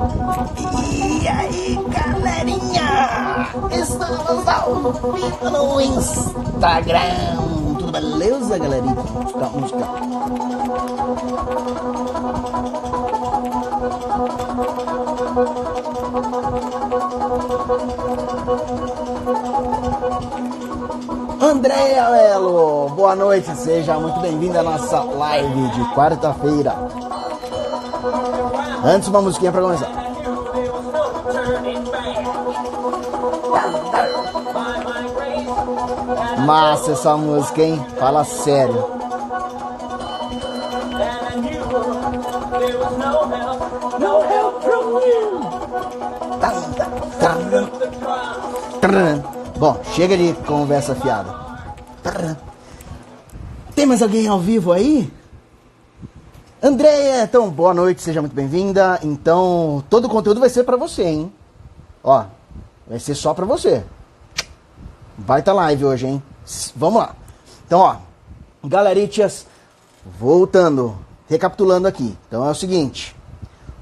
E aí, galerinha? Estamos ao vivo no Instagram. Tudo beleza, galerinha? Música. Andréia Melo, boa noite, seja muito bem-vinda à nossa live de quarta-feira. Antes, uma musiquinha pra começar. Massa essa música, hein? Fala sério. Bom, chega de conversa fiada. Tem mais alguém ao vivo aí? Andréia, então, boa noite, seja muito bem-vinda. Então, todo o conteúdo vai ser pra você, hein? Ó, vai ser só pra você. Vai tá live hoje, hein? Vamos lá. Então, ó, galeritas, voltando, recapitulando aqui. Então é o seguinte,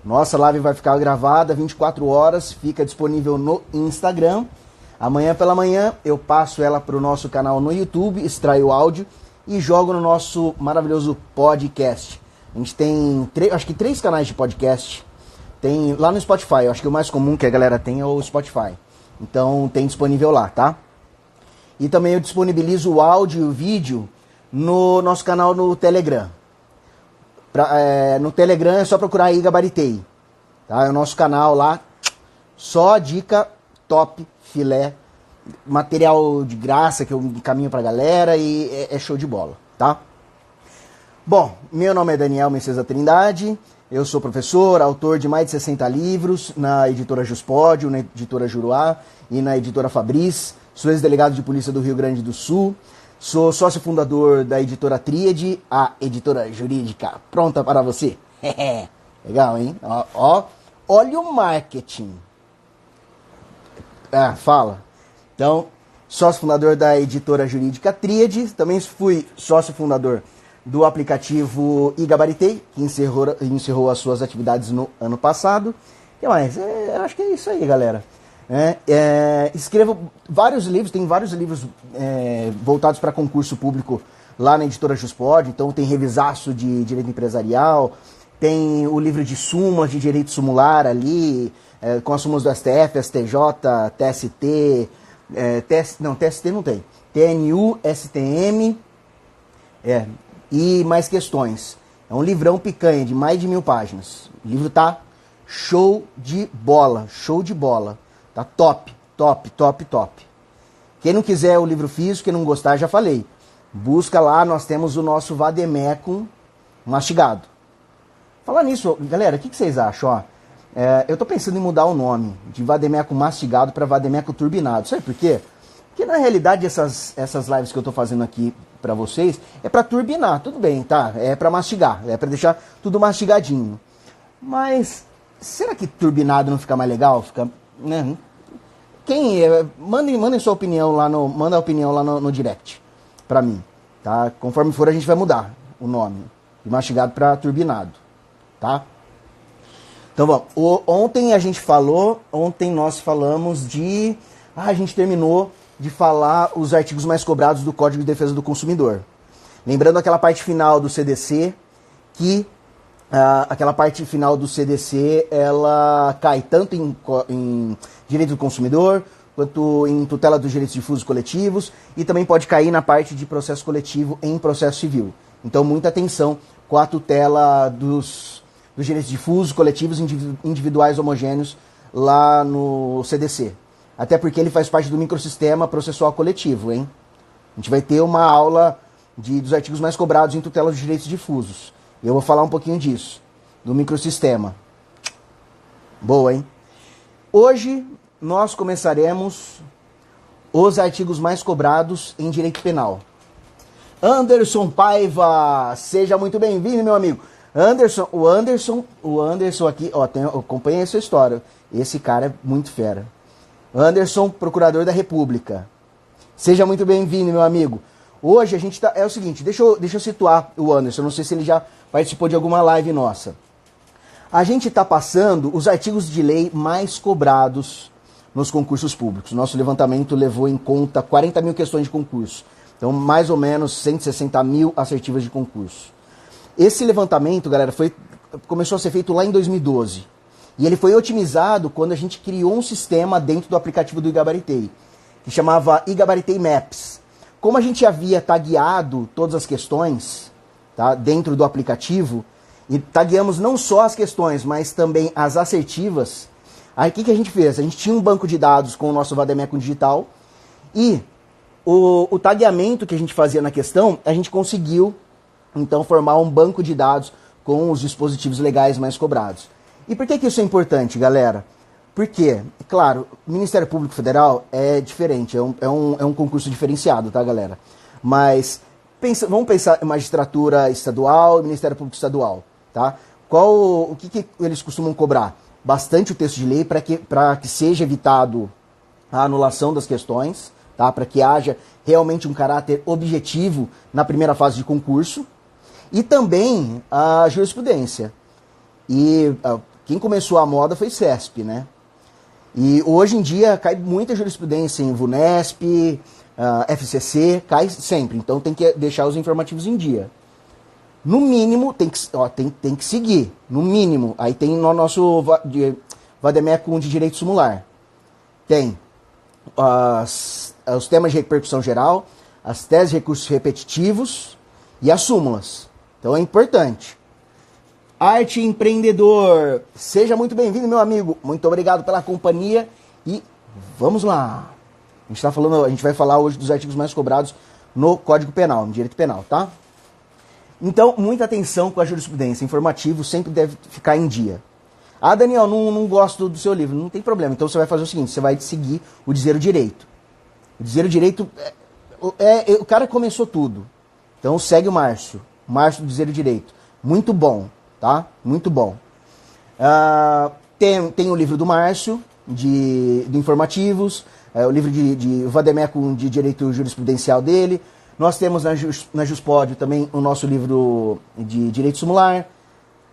nossa live vai ficar gravada 24 horas, fica disponível no Instagram. Amanhã pela manhã eu passo ela pro nosso canal no YouTube, extraio o áudio e jogo no nosso maravilhoso podcast. A gente tem, acho que 3 canais de podcast. Tem lá no Spotify, eu acho que o mais comum que a galera tem é o Spotify. Então tem disponível lá, tá? E também eu disponibilizo o áudio e o vídeo no nosso canal no Telegram. No Telegram é só procurar aí Gabaritei. Tá? É o nosso canal lá. Só dica top, filé. Material de graça que eu encaminho pra galera e é show de bola, tá? Bom, meu nome é Daniel Messias Trindade. Eu sou professor, autor de mais de 60 livros na editora Juspódio, na editora Juruá e na editora Fabris. Sou ex-delegado de polícia do Rio Grande do Sul. Sou sócio fundador da editora Tríade, a editora jurídica pronta para você. Legal, hein? Ó, olha o marketing. Fala. Então, sócio fundador da editora jurídica Tríade. Também fui sócio fundador do aplicativo iGabaritei, que encerrou as suas atividades no ano passado. O que mais? Acho que é isso aí, galera. Escrevo vários livros, tem vários livros voltados para concurso público lá na editora Juspod. Então tem revisaço de direito empresarial, tem o livro de súmulas de direito sumular ali, com as súmulas do STF, STJ, TST, TST não tem, TNU, STM, e mais questões. É um livrão picanha de mais de 1000 páginas. O livro tá show de bola. Tá top. Quem não quiser o livro físico, quem não gostar, já falei. Busca lá, nós temos o nosso Vademecum mastigado. Falar nisso, galera, o que vocês acham? Ó, eu tô pensando em mudar o nome de Vademecum mastigado para Vademecum turbinado. Sabe por quê? Porque na realidade essas lives que eu tô fazendo aqui para vocês é para turbinar, tudo bem, tá? É para mastigar, é para deixar tudo mastigadinho. Mas será que turbinado não fica mais legal? Fica, né? Mandem sua opinião lá manda a opinião lá no direct pra mim, tá? Conforme for a gente vai mudar o nome de mastigado para turbinado, tá? Então vamos, ontem nós falamos de, a gente terminou de falar os artigos mais cobrados do Código de Defesa do Consumidor. Lembrando aquela parte final do CDC, que aquela parte final do CDC, ela cai tanto em direito do consumidor, quanto em tutela dos direitos difusos coletivos, e também pode cair na parte de processo coletivo em processo civil. Então, muita atenção com a tutela dos direitos difusos, coletivos, individuais homogêneos lá no CDC. Até porque ele faz parte do microsistema processual coletivo, hein? A gente vai ter uma aula dos artigos mais cobrados em tutela dos direitos difusos. E eu vou falar um pouquinho disso, do microsistema. Boa, hein? Hoje nós começaremos os artigos mais cobrados em direito penal. Anderson Paiva, seja muito bem-vindo, meu amigo. O Anderson aqui, ó, eu acompanhei essa história. Esse cara é muito fera. Anderson, procurador da República. Seja muito bem-vindo, meu amigo. Hoje a gente tá. É o seguinte, deixa eu situar o Anderson. Não sei se ele já participou de alguma live nossa. A gente está passando os artigos de lei mais cobrados nos concursos públicos. Nosso levantamento levou em conta 40 mil questões de concurso. Então, mais ou menos 160 mil assertivas de concurso. Esse levantamento, galera, começou a ser feito lá em 2012. E ele foi otimizado quando a gente criou um sistema dentro do aplicativo do iGabaritei, que chamava iGabaritei Maps. Como a gente havia tagueado todas as questões, tá, dentro do aplicativo, e tagueamos não só as questões, mas também as assertivas, aí o que a gente fez? A gente tinha um banco de dados com o nosso Vademecum digital e o tagueamento que a gente fazia na questão, a gente conseguiu, então, formar um banco de dados com os dispositivos legais mais cobrados. E por que isso é importante, galera? Porque, claro, o Ministério Público Federal é diferente, é um concurso diferenciado, tá, galera? Mas vamos pensar em magistratura estadual e Ministério Público Estadual, tá? O que eles costumam cobrar? Bastante o texto de lei para que seja evitado a anulação das questões, tá? Para que haja realmente um caráter objetivo na primeira fase de concurso. E também a jurisprudência. E quem começou a moda foi CESP, né? E hoje em dia cai muita jurisprudência em VUNESP, FCC, cai sempre. Então tem que deixar os informativos em dia. No mínimo, tem que seguir. No mínimo. Aí tem no nosso Vademecum de Direito Simular. Tem os temas de repercussão geral, as teses de recursos repetitivos e as súmulas. Então é importante. Arte Empreendedor, seja muito bem-vindo, meu amigo. Muito obrigado pela companhia e vamos lá. A gente vai falar hoje dos artigos mais cobrados no Código Penal, no Direito Penal, tá? Então, muita atenção com a jurisprudência. Informativo sempre deve ficar em dia. Ah, Daniel, não gosto do seu livro. Não tem problema. Então você vai fazer o seguinte, você vai seguir o Dizer o Direito. O Dizer o Direito, o cara começou tudo. Então segue o Márcio do Dizer o Direito. Muito bom, tá? Muito bom. Tem o livro do Márcio, de informativos, o livro de Vademecum de Direito Jurisprudencial dele. Nós temos na Juspódio também o nosso livro de Direito Simular.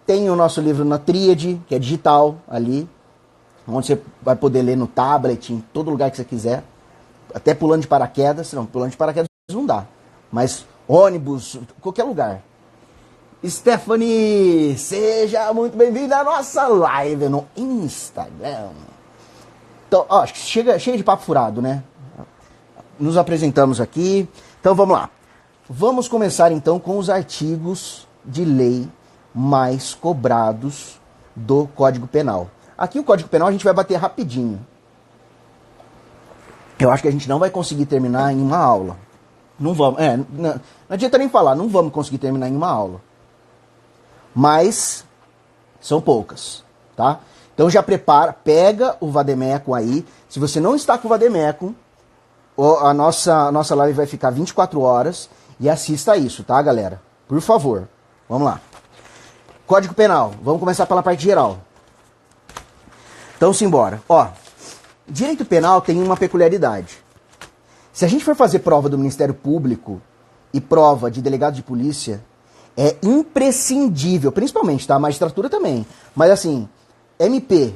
Tem o nosso livro na Tríade, que é digital, ali, onde você vai poder ler no tablet, em todo lugar que você quiser. Até pulando de paraquedas. Não, pulando de paraquedas não dá. Mas ônibus, qualquer lugar. Stephanie, seja muito bem-vinda à nossa live no Instagram. Então, acho que chega de papo furado, né? Nos apresentamos aqui. Então vamos lá. Vamos começar então com os artigos de lei mais cobrados do Código Penal. Aqui o Código Penal a gente vai bater rapidinho. Eu acho que a gente não vai conseguir terminar em uma aula. Não vamos. Não adianta nem falar, não vamos conseguir terminar em uma aula. Mas são poucas, tá? Então já prepara, pega o Vademecum aí. Se você não está com o Vademecum, a nossa live vai ficar 24 horas e assista isso, tá, galera? Por favor. Vamos lá. Código Penal. Vamos começar pela parte geral. Então, simbora. Ó, direito penal tem uma peculiaridade. Se a gente for fazer prova do Ministério Público e prova de delegado de polícia, é imprescindível, principalmente, tá? A magistratura também. Mas assim, MP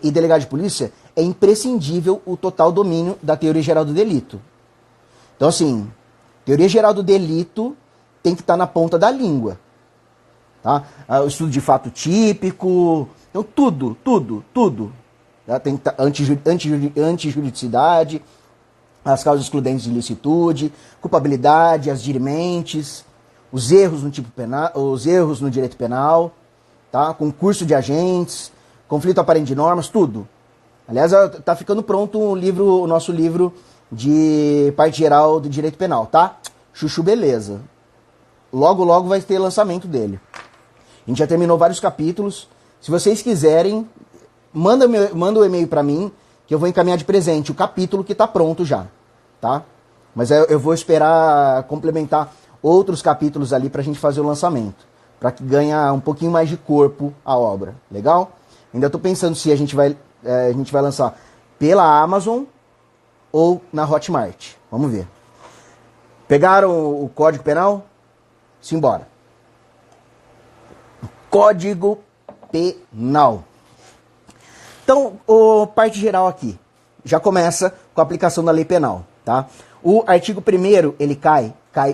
e delegado de polícia, é imprescindível o total domínio da teoria geral do delito. Então assim, teoria geral do delito tem que estar na ponta da língua. Tá? O estudo de fato típico, então tudo. Tá? Tem que estar antijuridicidade, as causas excludentes de ilicitude, culpabilidade, as dirimentes, os erros no tipo penal, os erros no direito penal, tá? Concurso de agentes, conflito aparente de normas, tudo. Aliás, tá ficando pronto o nosso livro de parte geral do direito penal, tá? Chuchu, beleza. Logo vai ter lançamento dele. A gente já terminou vários capítulos. Se vocês quiserem, manda um e-mail para mim, que eu vou encaminhar de presente o capítulo que tá pronto já, tá? Mas eu vou esperar complementar outros capítulos ali pra gente fazer o lançamento, para que ganhe um pouquinho mais de corpo a obra, legal? Ainda tô pensando se a gente vai lançar pela Amazon ou na Hotmart. Vamos ver. Pegaram o Código Penal? Simbora. Código Penal. Então, parte geral aqui. Já começa com a aplicação da lei penal, tá? O artigo 1º, ele cai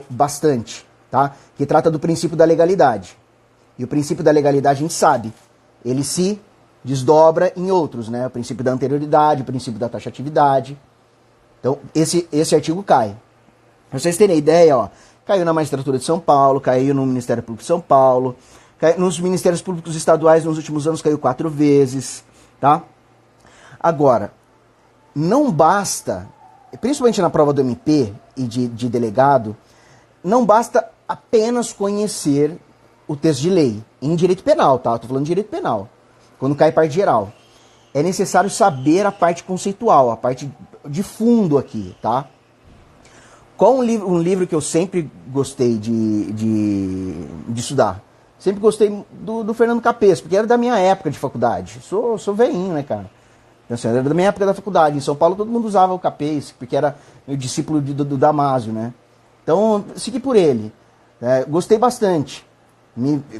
bastante, tá? Que trata do princípio da legalidade. E o princípio da legalidade a gente sabe, ele se desdobra em outros, né? O princípio da anterioridade, o princípio da taxatividade. Então, esse artigo cai. Pra vocês terem ideia, ó, caiu na Magistratura de São Paulo, caiu no Ministério Público de São Paulo, nos Ministérios Públicos Estaduais nos últimos anos caiu 4 vezes, tá? Agora, não basta, principalmente na prova do MP e de delegado, não basta apenas conhecer o texto de lei, em direito penal, tá? Eu tô falando de direito penal, quando cai parte geral. É necessário saber a parte conceitual, a parte de fundo aqui, tá? Qual um livro que eu sempre gostei de estudar? Sempre gostei do Fernando Capês, porque era da minha época de faculdade. Sou veinho, né, cara? Então, assim, era da minha época da faculdade. Em São Paulo todo mundo usava o Capês, porque era meu discípulo do Damásio, né? Então, segui por ele. Gostei bastante.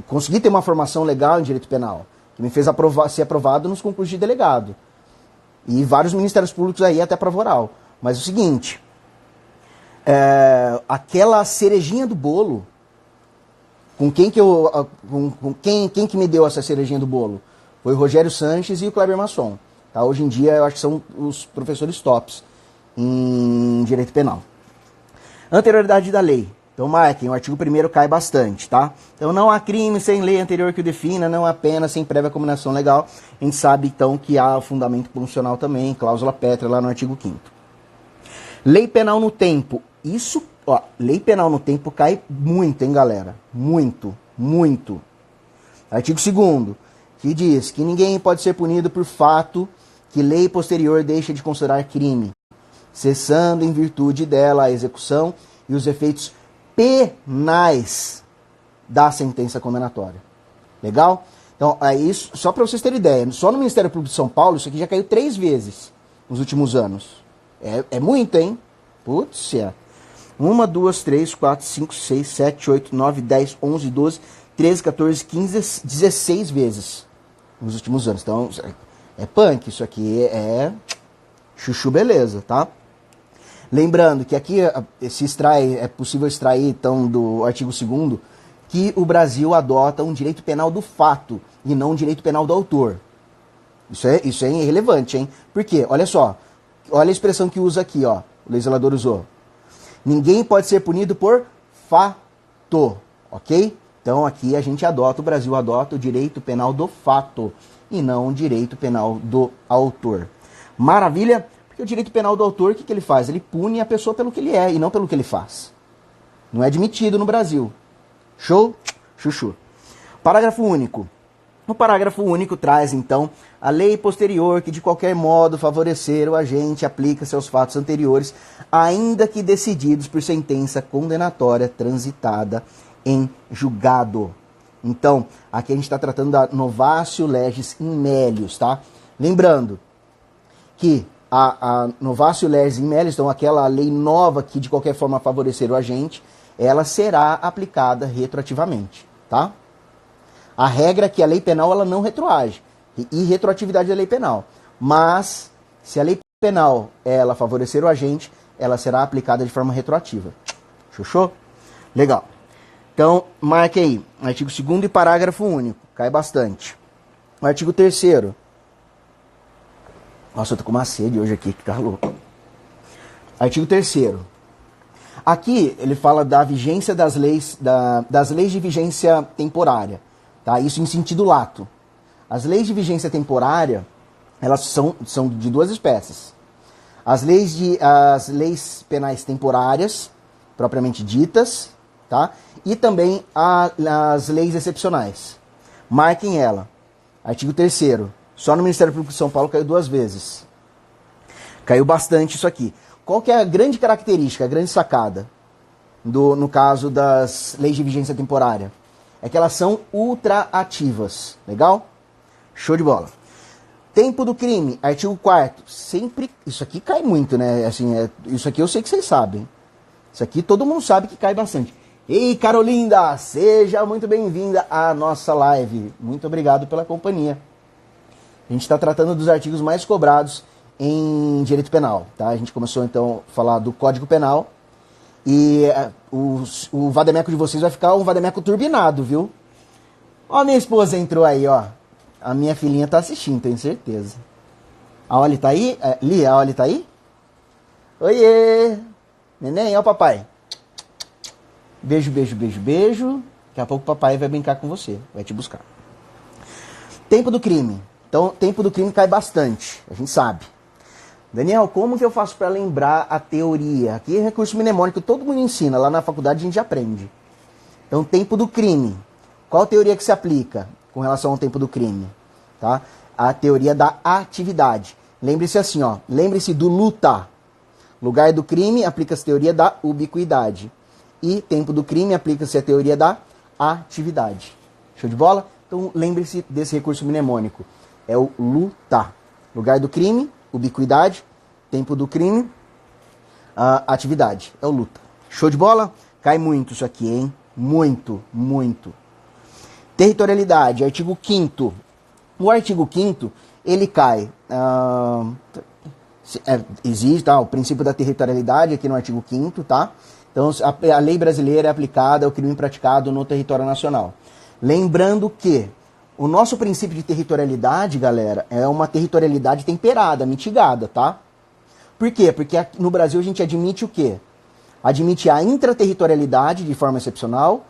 Consegui ter uma formação legal em direito penal, que me fez ser aprovado nos concursos de delegado. E vários ministérios públicos aí até prova oral. Mas é o seguinte, aquela cerejinha do bolo, quem que me deu essa cerejinha do bolo? Foi o Rogério Sanches e o Kleber Masson. Tá? Hoje em dia eu acho que são os professores tops em direito penal. Anterioridade da lei. Então, marquem, o artigo 1º cai bastante, tá? Então, não há crime sem lei anterior que o defina, não há pena sem prévia combinação legal. A gente sabe, então, que há fundamento constitucional também, cláusula pétrea lá no artigo 5º. Lei penal no tempo. Isso, ó, lei penal no tempo cai muito, hein, galera? Muito, muito. Artigo 2º, que diz que ninguém pode ser punido por fato que lei posterior deixa de considerar crime, cessando em virtude dela a execução e os efeitos penais da sentença condenatória. Legal? Então, é isso, só para vocês terem ideia, só no Ministério Público de São Paulo, isso aqui já caiu 3 vezes nos últimos anos. É muito, hein? Putz, 1, 2, 3, 4, 5, 6, 7, 8, 9, 10, 11, 12, 13, 14, 15, 16 vezes nos últimos anos. Então, é punk, isso aqui é chuchu beleza, tá? Lembrando que aqui é possível extrair, então, do artigo 2º, que o Brasil adota um direito penal do fato e não um direito penal do autor. Isso é irrelevante, hein? Por quê? Olha só, olha a expressão que usa aqui, ó, o legislador usou. Ninguém pode ser punido por fato, ok? Então aqui o Brasil adota o direito penal do fato e não o direito penal do autor. Maravilha? Porque o direito penal do autor, o que ele faz? Ele pune a pessoa pelo que ele é e não pelo que ele faz. Não é admitido no Brasil. Show? Chuchu. Parágrafo único. O parágrafo único traz, então, a lei posterior que de qualquer modo favorecer o agente aplica-se aos fatos anteriores, ainda que decididos por sentença condenatória transitada em julgado. Então, aqui a gente está tratando da novatio legis in melius, tá? Lembrando que a novatio legis in melius, então aquela lei nova que de qualquer forma favorecer o agente, ela será aplicada retroativamente, tá? A regra é que a lei penal ela não retroage, e retroatividade da lei penal. Mas, se a lei penal ela favorecer o agente, ela será aplicada de forma retroativa. Xuxô? Legal. Então, marque aí, artigo 2º e parágrafo único, cai bastante. O artigo 3º. Nossa, eu tô com uma sede hoje aqui, que tá louco. Artigo 3º. Aqui ele fala da vigência das leis de vigência temporária. Tá? Isso em sentido lato. As leis de vigência temporária, elas são de 2 espécies. As leis penais temporárias, propriamente ditas, tá? E também as leis excepcionais. Marquem ela. Artigo 3º. Só no Ministério Público de São Paulo caiu 2 vezes. Caiu bastante isso aqui. Qual que é a grande característica, a grande sacada no caso das leis de vigência temporária? É que elas são ultraativas. Legal? Show de bola. Tempo do crime, artigo 4º. Sempre, isso aqui cai muito, né? Assim, isso aqui eu sei que vocês sabem. Isso aqui todo mundo sabe que cai bastante. Ei, Carolinda, seja muito bem-vinda à nossa live. Muito obrigado pela companhia. A gente está tratando dos artigos mais cobrados em direito penal, tá? A gente começou então a falar do Código Penal e o vademécum de vocês vai ficar um vademécum turbinado, viu? Ó, minha esposa entrou aí, ó. A minha filhinha tá assistindo, tenho certeza. A Oli tá aí? Lia, a Oli tá aí? Oiê! Neném, ó o papai. Beijo, beijo, beijo, beijo. Daqui a pouco o papai vai brincar com você, vai te buscar. Tempo do crime. Então, tempo do crime cai bastante, a gente sabe. Daniel, como que eu faço para lembrar a teoria? Aqui é recurso mnemônico, todo mundo ensina, lá na faculdade a gente aprende. Então, tempo do crime. Qual teoria que se aplica com relação ao tempo do crime? Tá? A teoria da atividade. Lembre-se assim, ó, lembre-se do luta. Lugar do crime, aplica-se a teoria da ubiquidade. E tempo do crime, aplica-se a teoria da atividade. Show de bola? Então lembre-se desse recurso mnemônico. É o luta. Lugar do crime, ubiquidade. Tempo do crime, atividade. É o luta. Show de bola? Cai muito isso aqui, hein? Muito, muito. Territorialidade, artigo 5º. O artigo 5º, ele cai... existe o princípio da territorialidade aqui no artigo 5º, tá? Então, a lei brasileira é aplicada ao crime praticado no território nacional. Lembrando que o nosso princípio de territorialidade, galera, é uma territorialidade temperada, mitigada, tá? Por quê? Porque aqui no Brasil a gente admite o quê? Admite a intraterritorialidade de forma excepcional,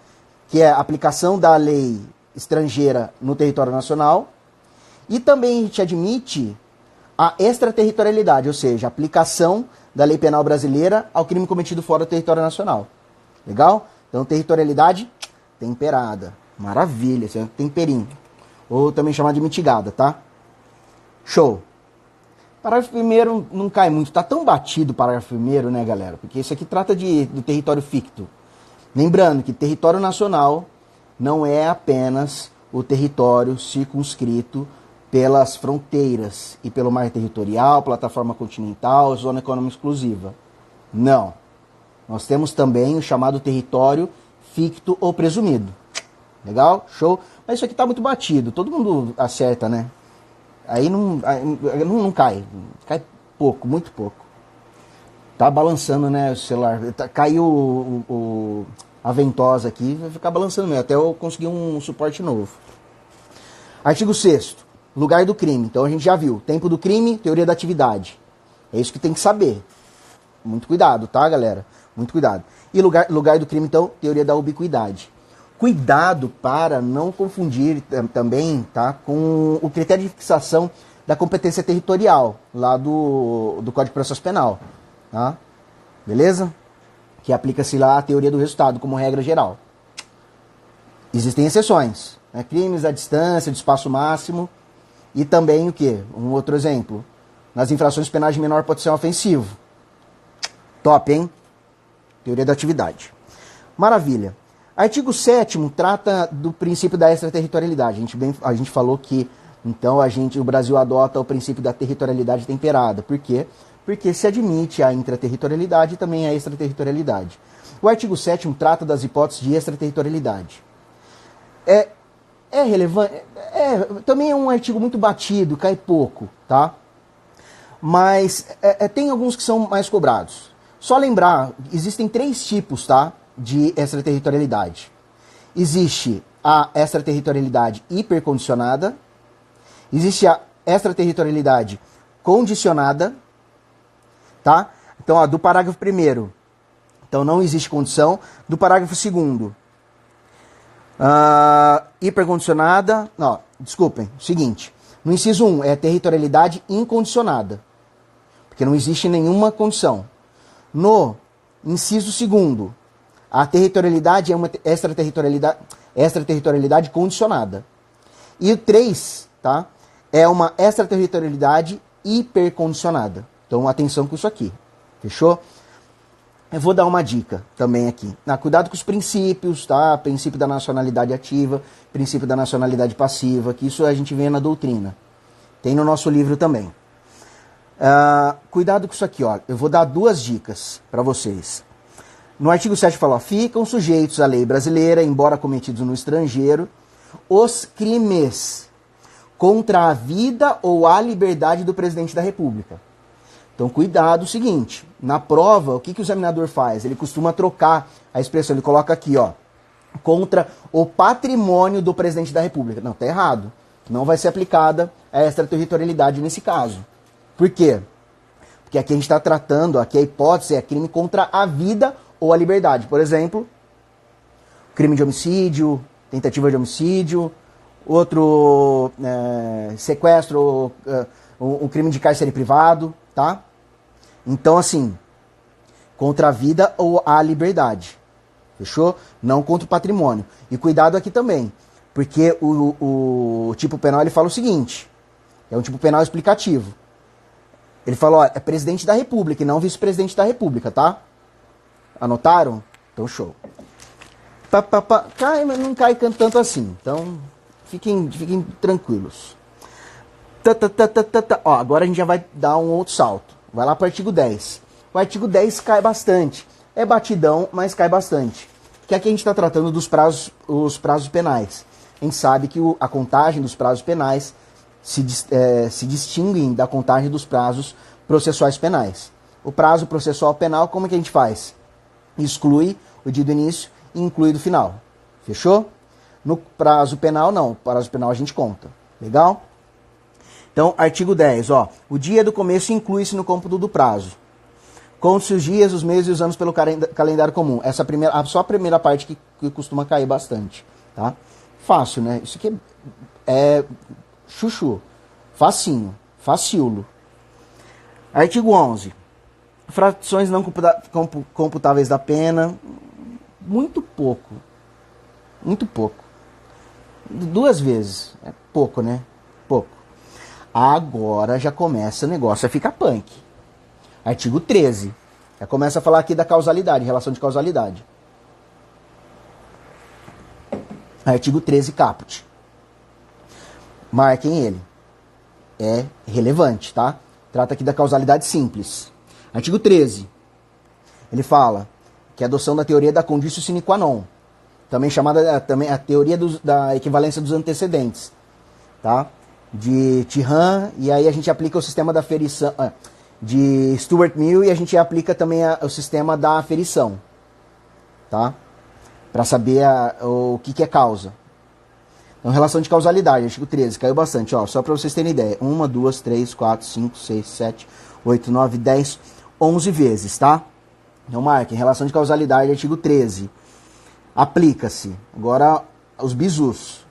que é a aplicação da lei estrangeira no território nacional, e também a gente admite a extraterritorialidade, ou seja, a aplicação da lei penal brasileira ao crime cometido fora do território nacional. Legal? Então, territorialidade temperada. Maravilha, esse é um temperinho. Ou também chamado de mitigada, tá? Show. Parágrafo 1º não cai muito. Tá tão batido o parágrafo 1º, né, galera? Porque isso aqui trata do território ficto. Lembrando que território nacional não é apenas o território circunscrito pelas fronteiras e pelo mar territorial, plataforma continental, zona econômica exclusiva. Não. Nós temos também o chamado território ficto ou presumido. Legal? Show? Mas isso aqui tá muito batido. Todo mundo acerta, né? Aí não cai. Cai pouco, muito pouco. Tá balançando, né, o celular. Caiu a ventosa aqui, vai ficar balançando mesmo, até eu conseguir um suporte novo. Artigo 6º. Lugar do crime. Então a gente já viu. Tempo do crime, teoria da atividade. É isso que tem que saber. Muito cuidado, tá, galera? Muito cuidado. E lugar do crime, então, teoria da ubiquidade. Cuidado para não confundir também, tá, com o critério de fixação da competência territorial, lá do Código de Processo Penal. Tá? Beleza? Que aplica-se lá a teoria do resultado, como regra geral. Existem exceções. Né? Crimes à distância, do espaço máximo. E também o quê? Um outro exemplo. Nas infrações penais de menor potencial ofensivo. Top, hein? Teoria da atividade. Maravilha. Artigo 7º trata do princípio da extraterritorialidade. A gente falou que então o Brasil adota o princípio da territorialidade temperada. Por quê? Porque se admite a intraterritorialidade e também a extraterritorialidade. O artigo 7º trata das hipóteses de extraterritorialidade. É relevante? Também é um artigo muito batido, cai pouco, tá? Mas tem alguns que são mais cobrados. Só lembrar, existem 3 tipos, tá, de extraterritorialidade. Existe a extraterritorialidade hipercondicionada, existe a extraterritorialidade condicionada, tá? Então, ó, do parágrafo 1º, então não existe condição. Do parágrafo 2º, hipercondicionada, não, desculpem, seguinte, no inciso 1 é territorialidade incondicionada, porque não existe nenhuma condição. No inciso 2º, a territorialidade é uma extraterritorialidade condicionada. E o 3, tá, é uma extraterritorialidade hipercondicionada. Então, atenção com isso aqui, fechou? Eu vou dar uma dica também aqui. Cuidado com os princípios, tá? Princípio da nacionalidade ativa, princípio da nacionalidade passiva, que isso a gente vê na doutrina. Tem no nosso livro também. Cuidado com isso aqui, ó. Eu vou dar 2 dicas para vocês. No artigo 7 fala, ó, ficam sujeitos à lei brasileira, embora cometidos no estrangeiro, os crimes contra a vida ou a liberdade do presidente da República. Então, cuidado, o seguinte, na prova, o que o examinador faz? Ele costuma trocar a expressão, ele coloca aqui, ó, contra o patrimônio do presidente da República. Não, tá errado. Não vai ser aplicada a extraterritorialidade nesse caso. Por quê? Porque aqui a gente está tratando, aqui a hipótese é crime contra a vida ou a liberdade. Por exemplo, crime de homicídio, tentativa de homicídio, outro sequestro, um crime de cárcere privado, tá? Então, assim, contra a vida ou a liberdade. Fechou? Não contra o patrimônio. E cuidado aqui também, porque o tipo penal ele fala o seguinte, é um tipo penal explicativo. Ele fala, ó, é presidente da República e não vice-presidente da República, tá? Anotaram? Então, show. Cai, mas não cai tanto assim. Então, fiquem tranquilos. Ó, agora a gente já vai dar um outro salto. Vai lá para o artigo 10. O artigo 10 cai bastante. É batidão, mas cai bastante. Que aqui a gente está tratando dos prazos, os prazos penais. A gente sabe que a contagem dos prazos penais se distinguem da contagem dos prazos processuais penais. O prazo processual penal, como é que a gente faz? Exclui o dia do início e inclui do final. Fechou? No prazo penal, não. O prazo penal a gente conta. Legal? Então, artigo 10, ó. O dia do começo inclui-se no cômputo do prazo. Conte-se os dias, os meses e os anos pelo calendário comum. Essa só a primeira parte que costuma cair bastante. Tá? Fácil, né? Isso aqui é chuchu. Facinho. Faciulo. Artigo 11. Frações não computáveis da pena. Muito pouco. Muito pouco. 2 vezes. É pouco, né? Pouco. Agora já começa o negócio a ficar punk. Artigo 13. Já começa a falar aqui da causalidade, relação de causalidade. Artigo 13, caput. Marquem ele. É relevante, tá? Trata aqui da causalidade simples. Artigo 13. Ele fala que a adoção da teoria da conditio sine qua non, também chamada também a teoria da equivalência dos antecedentes, tá? De Tiran, e aí a gente aplica o sistema da aferição, de Stuart Mill, e a gente aplica também o sistema da aferição, tá? Para saber o que é causa. Então, relação de causalidade, artigo 13, caiu bastante, ó, só para vocês terem ideia. 1, 2, 3, 4, 5, 6, 7, 8, 9, 10, 11 vezes, tá? Então, marquem, relação de causalidade, artigo 13. Aplica-se. Agora, os bizus.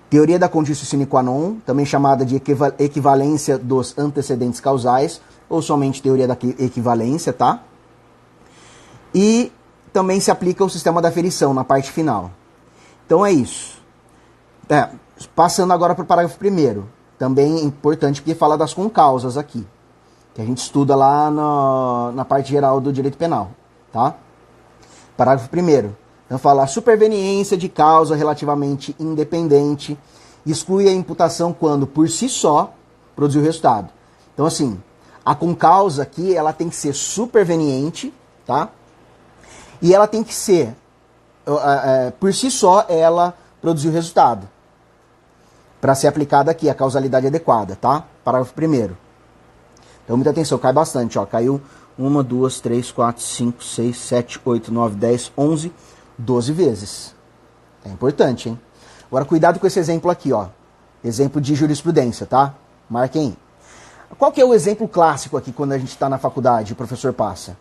Teoria da conditio sine qua non, também chamada de equivalência dos antecedentes causais, ou somente teoria da equivalência, tá? E também se aplica o sistema da aferição na parte final. Então é isso. Passando agora para o parágrafo 1º. Também é importante porque fala das concausas aqui, que a gente estuda lá na parte geral do direito penal, tá? Parágrafo 1º. Então fala, a superveniência de causa relativamente independente exclui a imputação quando, por si só, produziu o resultado. Então, assim, a concausa aqui, ela tem que ser superveniente, tá? E ela tem que ser, por si só, ela produziu o resultado. Para ser aplicada aqui, a causalidade adequada, tá? Parágrafo 1º. Então, muita atenção, cai bastante, ó. Caiu 1, 2, 3, 4, 5, 6, 7, 8, 9, 10, 11... 12 vezes. É importante, hein? Agora, cuidado com esse exemplo aqui, ó. Exemplo de jurisprudência, tá? Marquem. Qual que é o exemplo clássico aqui quando a gente está na faculdade, o professor passa?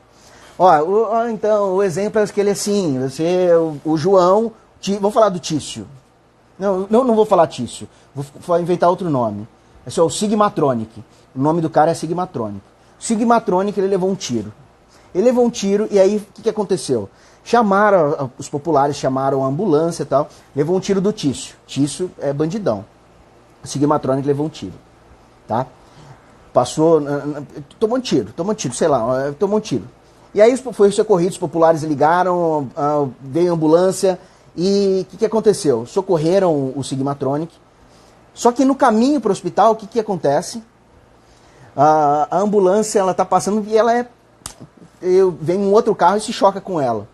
Então, o exemplo é aquele assim, o João... Vamos falar do Tício. Não vou falar Tício. Vou inventar outro nome. Esse é o Sigmatronic. O nome do cara é Sigmatronic. O Sigmatronic, ele levou um tiro. Ele levou um tiro e aí, o que aconteceu? Os populares chamaram a ambulância e tal, levou um tiro do Tício. Tício é bandidão. O Sigmatronic levou um tiro, tá? Passou, tomou um tiro, sei lá, tomou um tiro. E aí foi socorrido, os populares ligaram, veio a ambulância e o que aconteceu? Socorreram o Sigmatronic. Só que no caminho para o hospital, o que acontece? A ambulância, ela tá passando e ela vem um outro carro e se choca com ela.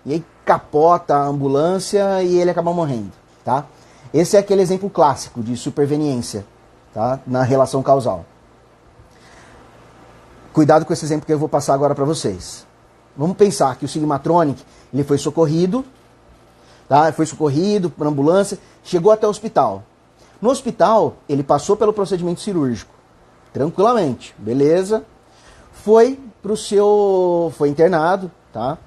E aí capota a ambulância e ele acaba morrendo, tá? Esse é aquele exemplo clássico de superveniência, tá? Na relação causal. Cuidado com esse exemplo que eu vou passar agora para vocês. Vamos pensar que o Sigmatronic, ele foi socorrido, tá? Foi socorrido por ambulância, chegou até o hospital. No hospital, ele passou pelo procedimento cirúrgico, tranquilamente, beleza? Foi internado, tá?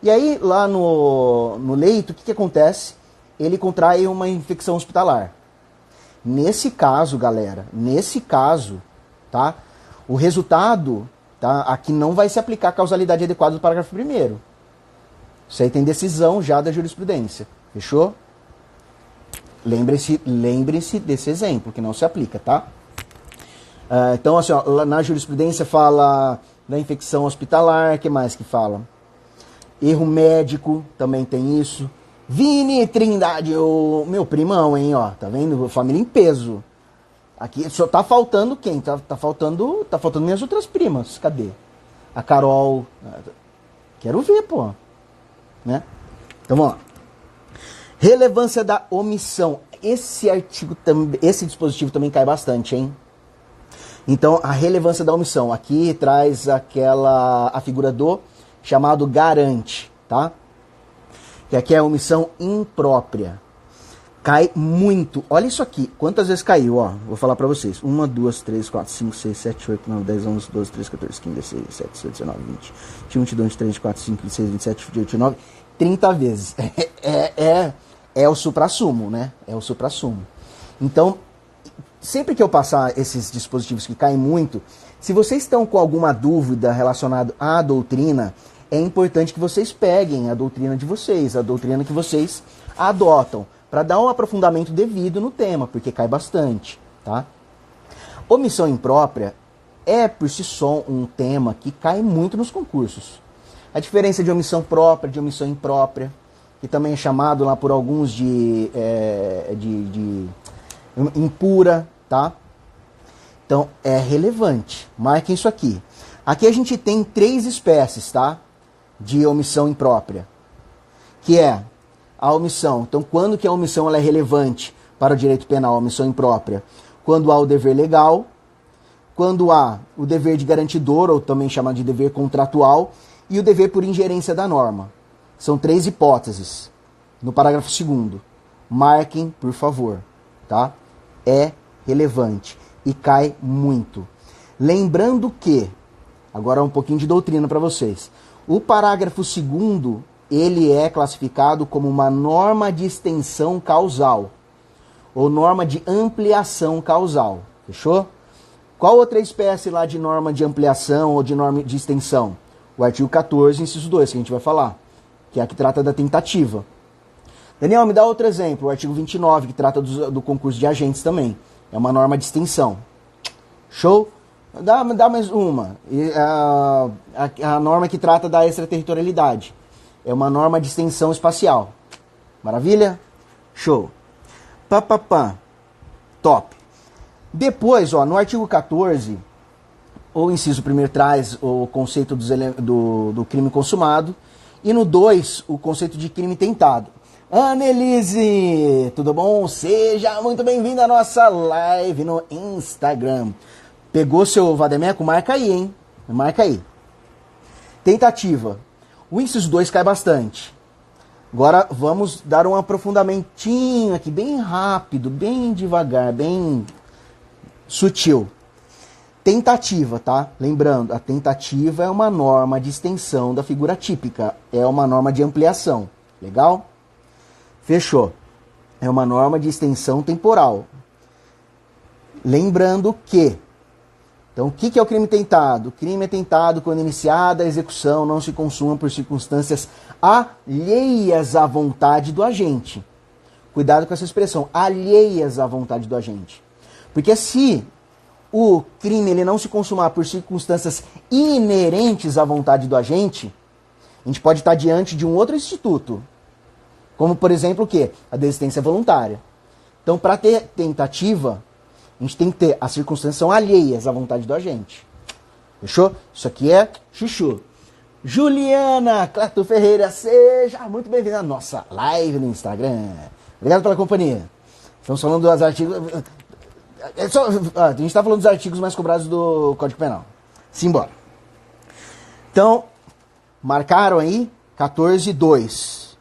E aí, lá no leito, o que acontece? Ele contrai uma infecção hospitalar. Nesse caso, galera, tá? O resultado, tá? Aqui não vai se aplicar a causalidade adequada do parágrafo 1º. Isso aí tem decisão já da jurisprudência. Fechou? Lembre-se desse exemplo, que não se aplica, tá? Então, assim, ó, na jurisprudência fala da infecção hospitalar, o que mais que fala? Erro médico, também tem isso. Vini Trindade, o meu primão, hein, ó, tá vendo? Família em peso. Aqui só tá faltando quem? Tá faltando minhas outras primas. Cadê? A Carol. Quero ver, pô. Né? Então vamos lá. Relevância da omissão. Esse dispositivo também cai bastante, hein? Então, a relevância da omissão. Aqui traz a figura do chamado garante, tá? Que aqui é a omissão imprópria. Cai muito. Olha isso aqui. Quantas vezes caiu, ó? Vou falar pra vocês. 1, 2, 3, 4, 5, 6, 7, 8, 9, 10, 11, 12, 13, 14, 15, 16, 17, 18, 19, 20, 21, 22, 23, 24, 25, 26, 27, 28, 29, 30 vezes. É o suprassumo, né? É o suprassumo. Então, sempre que eu passar esses dispositivos que caem muito, se vocês estão com alguma dúvida relacionada à doutrina, é importante que vocês peguem a doutrina de vocês, a doutrina que vocês adotam, para dar um aprofundamento devido no tema, porque cai bastante, tá? Omissão imprópria é, por si só, um tema que cai muito nos concursos. A diferença de omissão própria, de omissão imprópria, que também é chamado lá por alguns de impura, tá? Então, é relevante. Marquem isso aqui. Aqui a gente tem 3 espécies, tá? De omissão imprópria. Que é a omissão. Então, quando que a omissão ela é relevante para o direito penal, a omissão imprópria? Quando há o dever legal, quando há o dever de garantidor, ou também chamado de dever contratual, e o dever por ingerência da norma. São 3 hipóteses no parágrafo 2º. Marquem, por favor, tá? É relevante e cai muito. Lembrando que, agora um pouquinho de doutrina para vocês, o parágrafo 2º, ele é classificado como uma norma de extensão causal, ou norma de ampliação causal, fechou? Qual outra espécie lá de norma de ampliação ou de norma de extensão? O artigo 14, inciso 2, que a gente vai falar, que é a que trata da tentativa. Daniel, me dá outro exemplo, o artigo 29, que trata do concurso de agentes também. É uma norma de extensão. Show? Dá mais uma. A norma que trata da extraterritorialidade. É uma norma de extensão espacial. Maravilha? Show. Top. Depois, ó, no artigo 14, o inciso 1º traz o conceito do crime consumado. E no 2, o conceito de crime tentado. Annelise, tudo bom? Seja muito bem-vinda à nossa live no Instagram. Pegou seu vademeco? Marca aí, hein? Marca aí. Tentativa. O inciso 2 cai bastante. Agora vamos dar um aprofundamentinho aqui, bem rápido, bem devagar, bem sutil. Tentativa, tá? Lembrando, a tentativa é uma norma de extensão da figura típica. É uma norma de ampliação. Legal? Fechou. É uma norma de extensão temporal. Lembrando que... Então, o que é o crime tentado? O crime é tentado quando iniciada a execução não se consuma por circunstâncias alheias à vontade do agente. Cuidado com essa expressão, alheias à vontade do agente. Porque se o crime ele não se consumar por circunstâncias inerentes à vontade do agente, a gente pode estar diante de um outro instituto. Como, por exemplo, o quê? A desistência voluntária. Então, para ter tentativa, a gente tem que ter as circunstâncias são alheias à vontade do agente. Fechou? Isso aqui é chuchu. Juliana Cleto Ferreira, seja muito bem-vinda à nossa live no Instagram. Obrigado pela companhia. Estamos falando dos artigos... a gente está falando dos artigos mais cobrados do Código Penal. Simbora. Então, marcaram aí 14.2.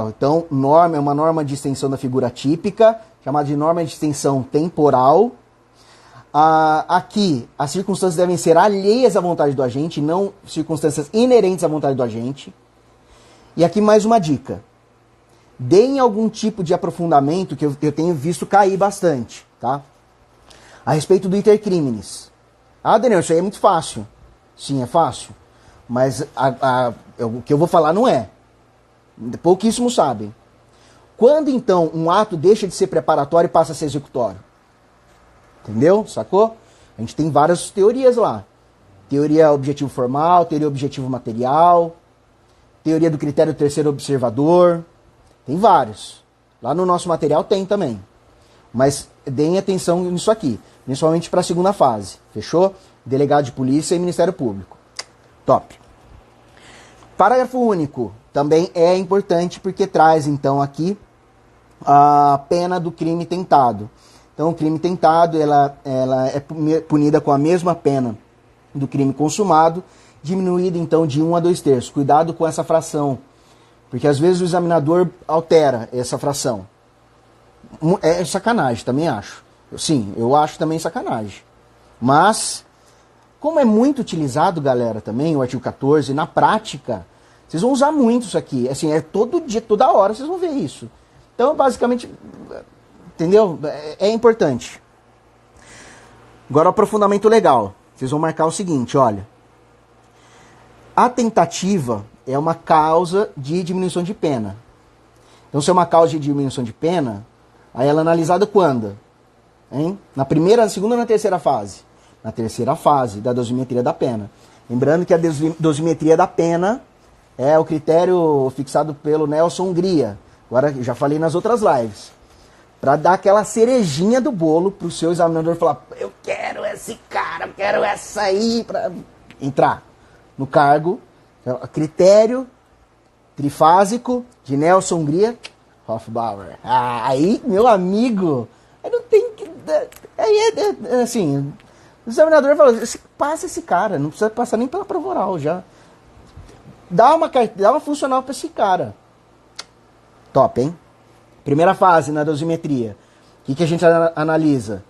Então, norma é uma norma de extensão da figura típica, chamada de norma de extensão temporal. Aqui, as circunstâncias devem ser alheias à vontade do agente, não circunstâncias inerentes à vontade do agente. E aqui mais uma dica. Deem algum tipo de aprofundamento, que eu tenho visto cair bastante, tá? A respeito do iter criminis. Daniel, isso aí é muito fácil. Sim, é fácil. Mas o que eu vou falar não é. Pouquíssimos sabem. Quando, então, um ato deixa de ser preparatório e passa a ser executório? Entendeu? Sacou? A gente tem várias teorias lá. Teoria objetivo formal, teoria objetivo material, teoria do critério terceiro observador. Tem vários. Lá no nosso material tem também. Mas deem atenção nisso aqui. Principalmente para a segunda fase. Fechou? Delegado de polícia e Ministério Público. Top. Parágrafo único. Também é importante porque traz, então, aqui a pena do crime tentado. Então, o crime tentado, ela é punida com a mesma pena do crime consumado, diminuída, então, de 1 a 2/3. Cuidado com essa fração, porque às vezes o examinador altera essa fração. É sacanagem, também acho. Sim, eu acho também sacanagem. Mas, como é muito utilizado, galera, também, o artigo 14, na prática, vocês vão usar muito isso aqui. Assim, é todo dia, toda hora, vocês vão ver isso. Então, basicamente... Entendeu? É importante. Agora o aprofundamento legal. Vocês vão marcar o seguinte, olha. A tentativa é uma causa de diminuição de pena. Então, se é uma causa de diminuição de pena, aí ela é analisada quando? Hein? Na primeira, na segunda ou na terceira fase? Na terceira fase da dosimetria da pena. Lembrando que a dosimetria da pena é o critério fixado pelo Nelson Hungria. Agora, já falei nas outras lives. Para dar aquela cerejinha do bolo para o seu examinador falar, eu quero esse cara, eu quero essa aí, para entrar no cargo. Então, critério trifásico de Nelson Hungria, Hofbauer. Aí, meu amigo, aí não tem que... Aí assim, o examinador fala, passa esse cara, não precisa passar nem pela prova oral já. Dá uma funcional para esse cara. Top, hein? Primeira fase na dosimetria. O que a gente analisa?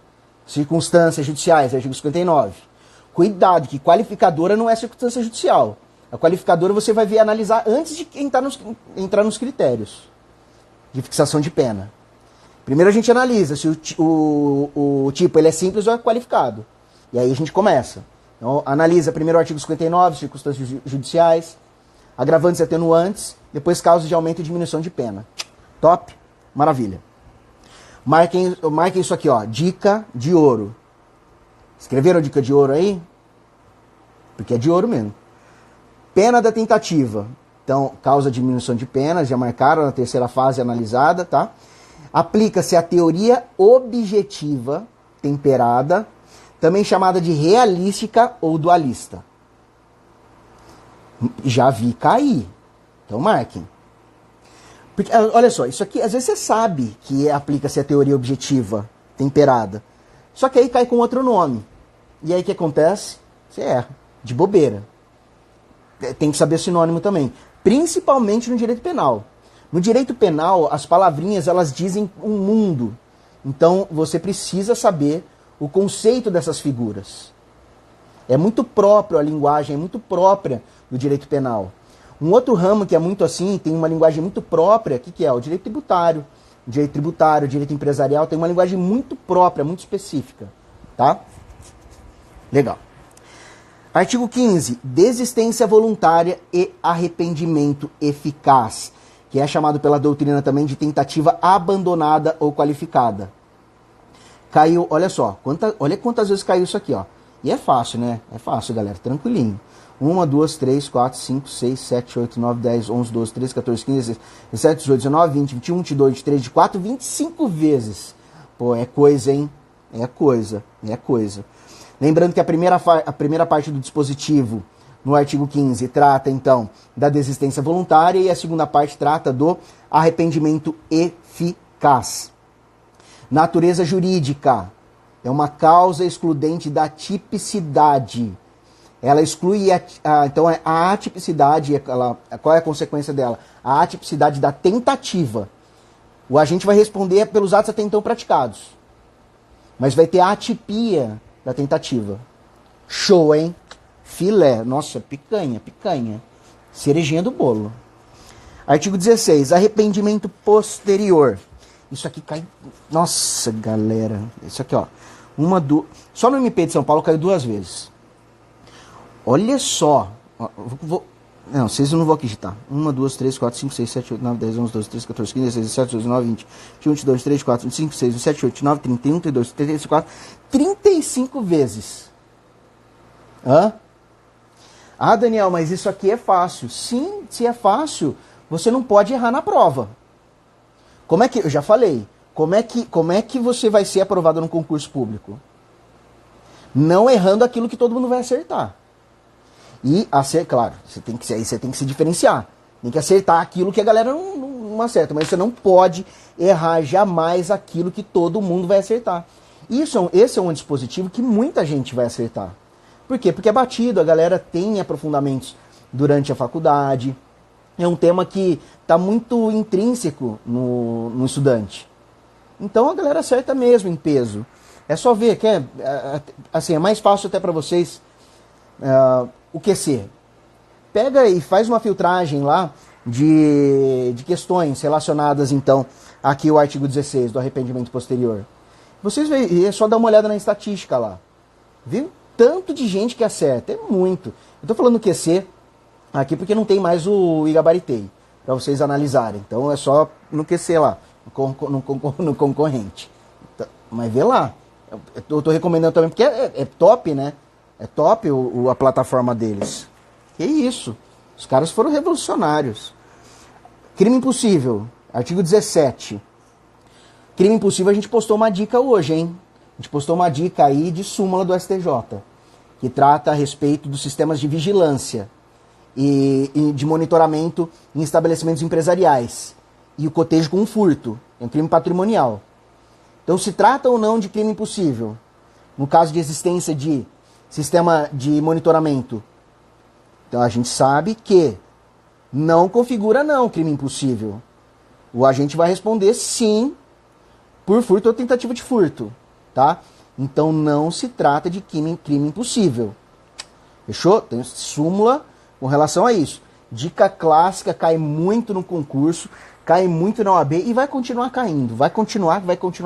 Circunstâncias judiciais, artigo 59. Cuidado, que qualificadora não é circunstância judicial. A qualificadora você vai ver analisar antes de entrar nos critérios de fixação de pena. Primeiro a gente analisa se o tipo ele é simples ou é qualificado. E aí a gente começa. Então, analisa primeiro o artigo 59, circunstâncias judiciais, agravantes e atenuantes, depois causas de aumento e diminuição de pena. Top? Maravilha. Marquem isso aqui, ó. Dica de ouro. Escreveram dica de ouro aí? Porque é de ouro mesmo. Pena da tentativa. Então, causa diminuição de penas, já marcaram na terceira fase analisada, tá? Aplica-se a teoria objetiva temperada, também chamada de realística ou dualista. Já vi cair. Então, marquem. Porque, olha só, isso aqui, às vezes você sabe que aplica-se a teoria objetiva temperada. Só que aí cai com outro nome. E aí o que acontece? Você erra. De bobeira. Tem que saber sinônimo também. Principalmente no direito penal. No direito penal, as palavrinhas, elas dizem um mundo. Então, você precisa saber o conceito dessas figuras. É muito próprio a linguagem, é muito própria do direito penal. Um outro ramo que é muito assim, tem uma linguagem muito própria, o que é? O direito tributário. O direito tributário, o direito empresarial tem uma linguagem muito própria, muito específica. Tá? Legal. Artigo 15. Desistência voluntária e arrependimento eficaz, que é chamado pela doutrina também de tentativa abandonada ou qualificada. Caiu, olha só, olha quantas vezes caiu isso aqui, ó. E é fácil, né? É fácil, galera, tranquilinho. 1, 2, 3, 4, 5, 6, 7, 8, 9, 10, 11, 12, 13, 14, 15, 16, 17, 18, 19, 20, 21, 22, 23, 24, 25 vezes. Pô, é coisa, hein? É coisa, é coisa. Lembrando que a primeira parte do dispositivo no artigo 15, trata, então, da desistência voluntária e a segunda parte trata do arrependimento eficaz. Natureza jurídica é uma causa excludente da tipicidade. Ela exclui, então, a atipicidade, qual é a consequência dela? A atipicidade da tentativa. O agente vai responder pelos atos até então praticados. Mas vai ter a atipia da tentativa. Show, hein? Filé. Nossa, picanha. Cerejinha do bolo. Artigo 16. Arrependimento posterior. Isso aqui cai... Nossa, galera. Isso aqui, ó. Só no MP de São Paulo caiu 2 vezes. Olha só. Não, 6 eu não vou aqui digitar. 1, 2, 3, 4, 5, 6, 7, 8, 9, 10, 11, 12, 13, 14, 15, 16, 17, 18, 19, 20, 21, 22, 23, 24, 25, 26, 27, 28, 29, 30, 31, 32, 34, 35 vezes. Hã? Ah, Daniel, mas isso aqui é fácil. Sim, se é fácil, você não pode errar na prova. Como é que... Eu já falei. Como é que você vai ser aprovado no concurso público? Não errando aquilo que todo mundo vai acertar. E, claro, você tem que se diferenciar. Tem que acertar aquilo que a galera não acerta. Mas você não pode errar jamais aquilo que todo mundo vai acertar. Esse é um dispositivo que muita gente vai acertar. Por quê? Porque é batido, a galera tem aprofundamentos durante a faculdade. É um tema que está muito intrínseco no estudante. Então a galera acerta mesmo em peso. É só ver que é mais fácil até para vocês o QC. Pega e faz uma filtragem lá de questões relacionadas, então, aqui o artigo 16 do arrependimento posterior. Vocês veem, é só dar uma olhada na estatística lá. Viu? Tanto de gente que acerta, é muito. Eu estou falando QC aqui porque não tem mais o Igabaritei para vocês analisarem. Então é só no QC lá, no concorrente. Então, mas vê lá. Eu estou recomendando também porque é top, né? É top a plataforma deles. Que isso? Os caras foram revolucionários. Crime impossível, artigo 17. Crime impossível, a gente postou uma dica hoje, hein? A gente postou uma dica aí de súmula do STJ, que trata a respeito dos sistemas de vigilância e de monitoramento em estabelecimentos empresariais. E o cotejo com um furto, é um crime patrimonial. Então, se trata ou não de crime impossível? No caso de existência de sistema de monitoramento. Então, a gente sabe que não configura não crime impossível. O agente vai responder sim por furto ou tentativa de furto. Tá? Então não se trata de crime impossível. Fechou? Tem súmula com relação a isso. Dica clássica, cai muito no concurso, cai muito na OAB e vai continuar caindo. Vai continuar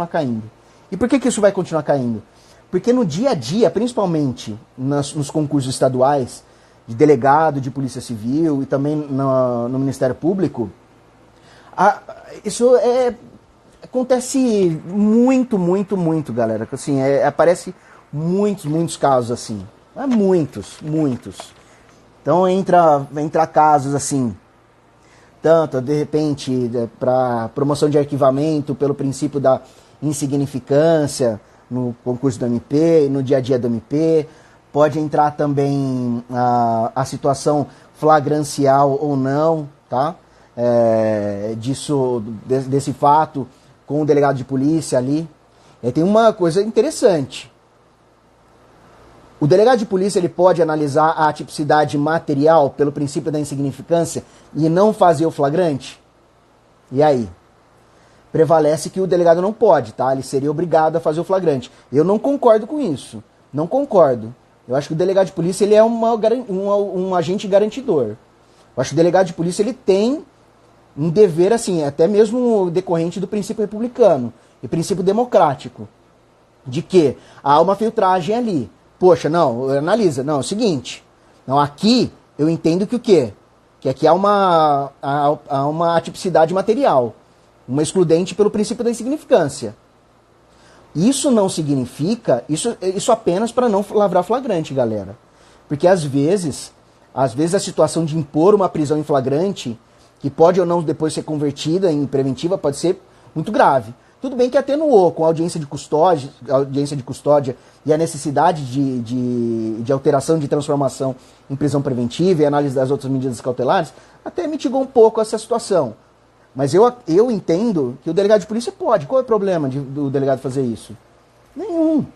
caindo. E por que isso vai continuar caindo? Porque no dia a dia, principalmente nos concursos estaduais, de delegado de Polícia Civil e também no Ministério Público, isso acontece muito, galera. Assim, aparece muitos casos assim. Muitos. Então entra casos assim, tanto de repente para promoção de arquivamento pelo princípio da insignificância no concurso do MP, no dia a dia do MP. Pode entrar também a situação flagrancial ou não, tá? Desse fato com o delegado de polícia ali. Tem uma coisa interessante. O delegado de polícia ele pode analisar a atipicidade material pelo princípio da insignificância e não fazer o flagrante? E aí? Prevalece que o delegado não pode, tá? Ele seria obrigado a fazer o flagrante. Eu não concordo com isso. Não concordo. Eu acho que o delegado de polícia ele é um agente garantidor. Eu acho que o delegado de polícia ele tem um dever, assim, até mesmo decorrente do princípio republicano e princípio democrático, de que há uma filtragem ali. Poxa, não, analisa. Não, é o seguinte, não, aqui eu entendo que o quê? Que aqui há uma atipicidade material, uma excludente pelo princípio da insignificância. Isso não significa, isso apenas para não lavrar flagrante, galera. Porque às vezes a situação de impor uma prisão em flagrante, que pode ou não depois ser convertida em preventiva, pode ser muito grave. Tudo bem que atenuou com a audiência de custódia e a necessidade de alteração, de transformação em prisão preventiva e análise das outras medidas cautelares, até mitigou um pouco essa situação. Mas eu entendo que o delegado de polícia pode. Qual é o problema do delegado fazer isso? Nenhum.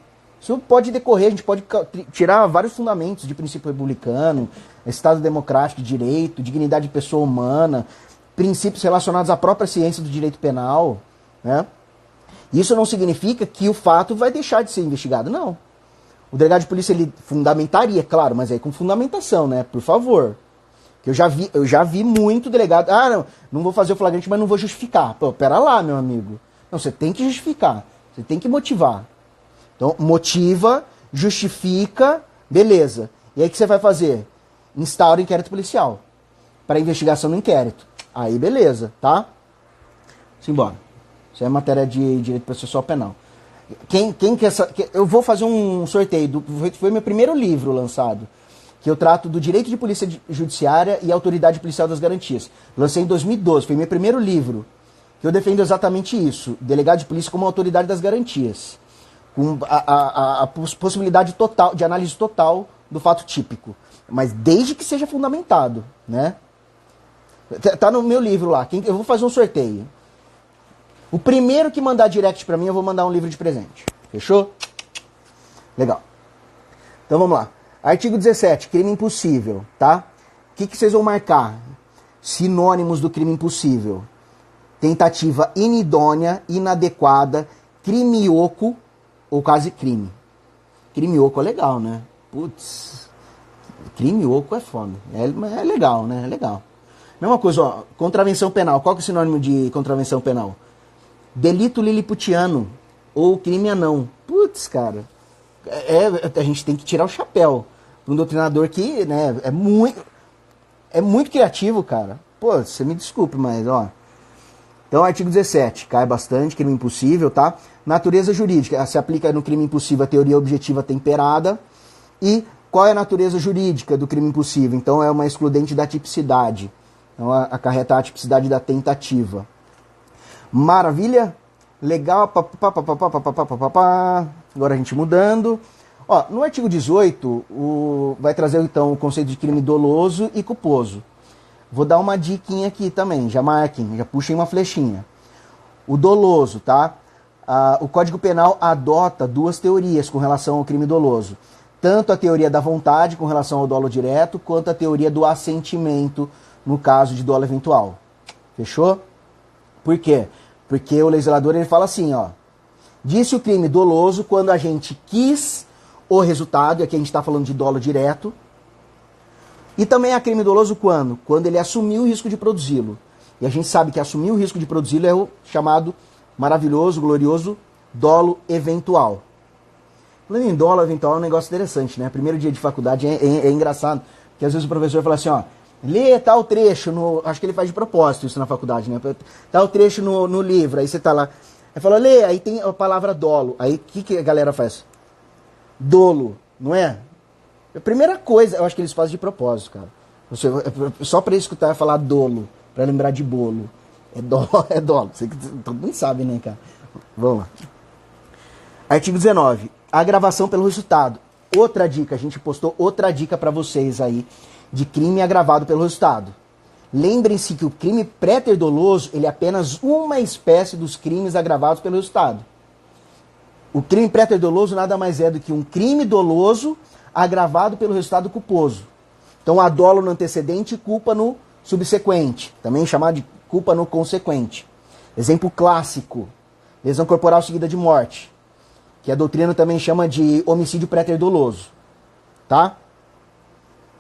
Isso pode decorrer, a gente pode tirar vários fundamentos de princípio republicano, Estado democrático de direito, dignidade de pessoa humana, princípios relacionados à própria ciência do direito penal, né? Isso não significa que o fato vai deixar de ser investigado, não. O delegado de polícia, ele fundamentaria, claro, mas aí com fundamentação, né? Por favor. Que eu já vi muito delegado, não vou fazer o flagrante, mas não vou justificar. Pô, pera lá, meu amigo. Não, você tem que justificar, você tem que motivar. Então, motiva, justifica, beleza. E aí o que você vai fazer? Instaura o inquérito policial para investigação do inquérito. Aí beleza, tá? Simbora. Isso é matéria de direito processual penal. Eu vou fazer um sorteio. Foi meu primeiro livro lançado, que eu trato do direito de polícia judiciária e autoridade policial das garantias. Lancei em 2012, foi meu primeiro livro, que eu defendo exatamente isso. Delegado de polícia como autoridade das garantias. Com a possibilidade total, de análise total do fato típico. Mas desde que seja fundamentado, né? Tá no meu livro lá. Eu vou fazer um sorteio. O primeiro que mandar direct pra mim, eu vou mandar um livro de presente. Fechou? Legal. Então vamos lá. Artigo 17, crime impossível, tá? O que vocês vão marcar? Sinônimos do crime impossível. Tentativa inidônea, inadequada, crime oco ou quase crime. Crime oco é legal, né? Putz, crime oco é foda. É legal, né? É legal. Mesma coisa, ó, contravenção penal. Qual que é o sinônimo de contravenção penal? Delito liliputiano ou crime anão. Putz, cara. A gente tem que tirar o chapéu para um doutrinador que, né, é muito criativo, cara. Pô, você me desculpe, mas, ó. Então, artigo 17, cai bastante, crime impossível, tá? Natureza jurídica, se aplica no crime impossível a teoria objetiva temperada. E qual é a natureza jurídica do crime impossível? Então, é uma excludente da tipicidade. Então, acarreta a tipicidade da tentativa. Maravilha? Legal. Agora a gente mudando. Ó, no artigo 18, vai trazer então o conceito de crime doloso e culposo. Vou dar uma diquinha aqui também, já marquem, já puxem uma flechinha. O doloso, tá? O Código Penal adota duas teorias com relação ao crime doloso. Tanto a teoria da vontade com relação ao dolo direto, quanto a teoria do assentimento no caso de dolo eventual. Fechou? Por quê? Porque o legislador ele fala assim, ó. Disse o crime doloso quando a gente quis o resultado, e aqui a gente está falando de dolo direto. E também é crime doloso quando? Quando ele assumiu o risco de produzi-lo. E a gente sabe que assumir o risco de produzi-lo é o chamado maravilhoso, glorioso dolo eventual. Falando em dolo eventual é um negócio interessante, né? Primeiro dia de faculdade é engraçado, porque às vezes o professor fala assim, ó, lê tal trecho, acho que ele faz de propósito isso na faculdade, né? Tal trecho no livro, aí você tá lá. Aí fala, lê, aí tem a palavra dolo. Aí o que a galera faz? Dolo, não é? A primeira coisa, eu acho que eles fazem de propósito, cara. Só pra escutar falar dolo, pra lembrar de bolo. É dolo, é dolo. Todo mundo sabe, né, cara? Vamos lá. Artigo 19. Agravação pelo resultado. Outra dica, a gente postou outra dica pra vocês aí, de crime agravado pelo resultado. Lembrem-se que o crime préter doloso, ele é apenas uma espécie dos crimes agravados pelo resultado. O crime préter doloso nada mais é do que um crime doloso agravado pelo resultado culposo. Então, há dolo no antecedente e culpa no subsequente, também chamado de culpa no consequente. Exemplo clássico, lesão corporal seguida de morte, que a doutrina também chama de homicídio préter doloso. Tá?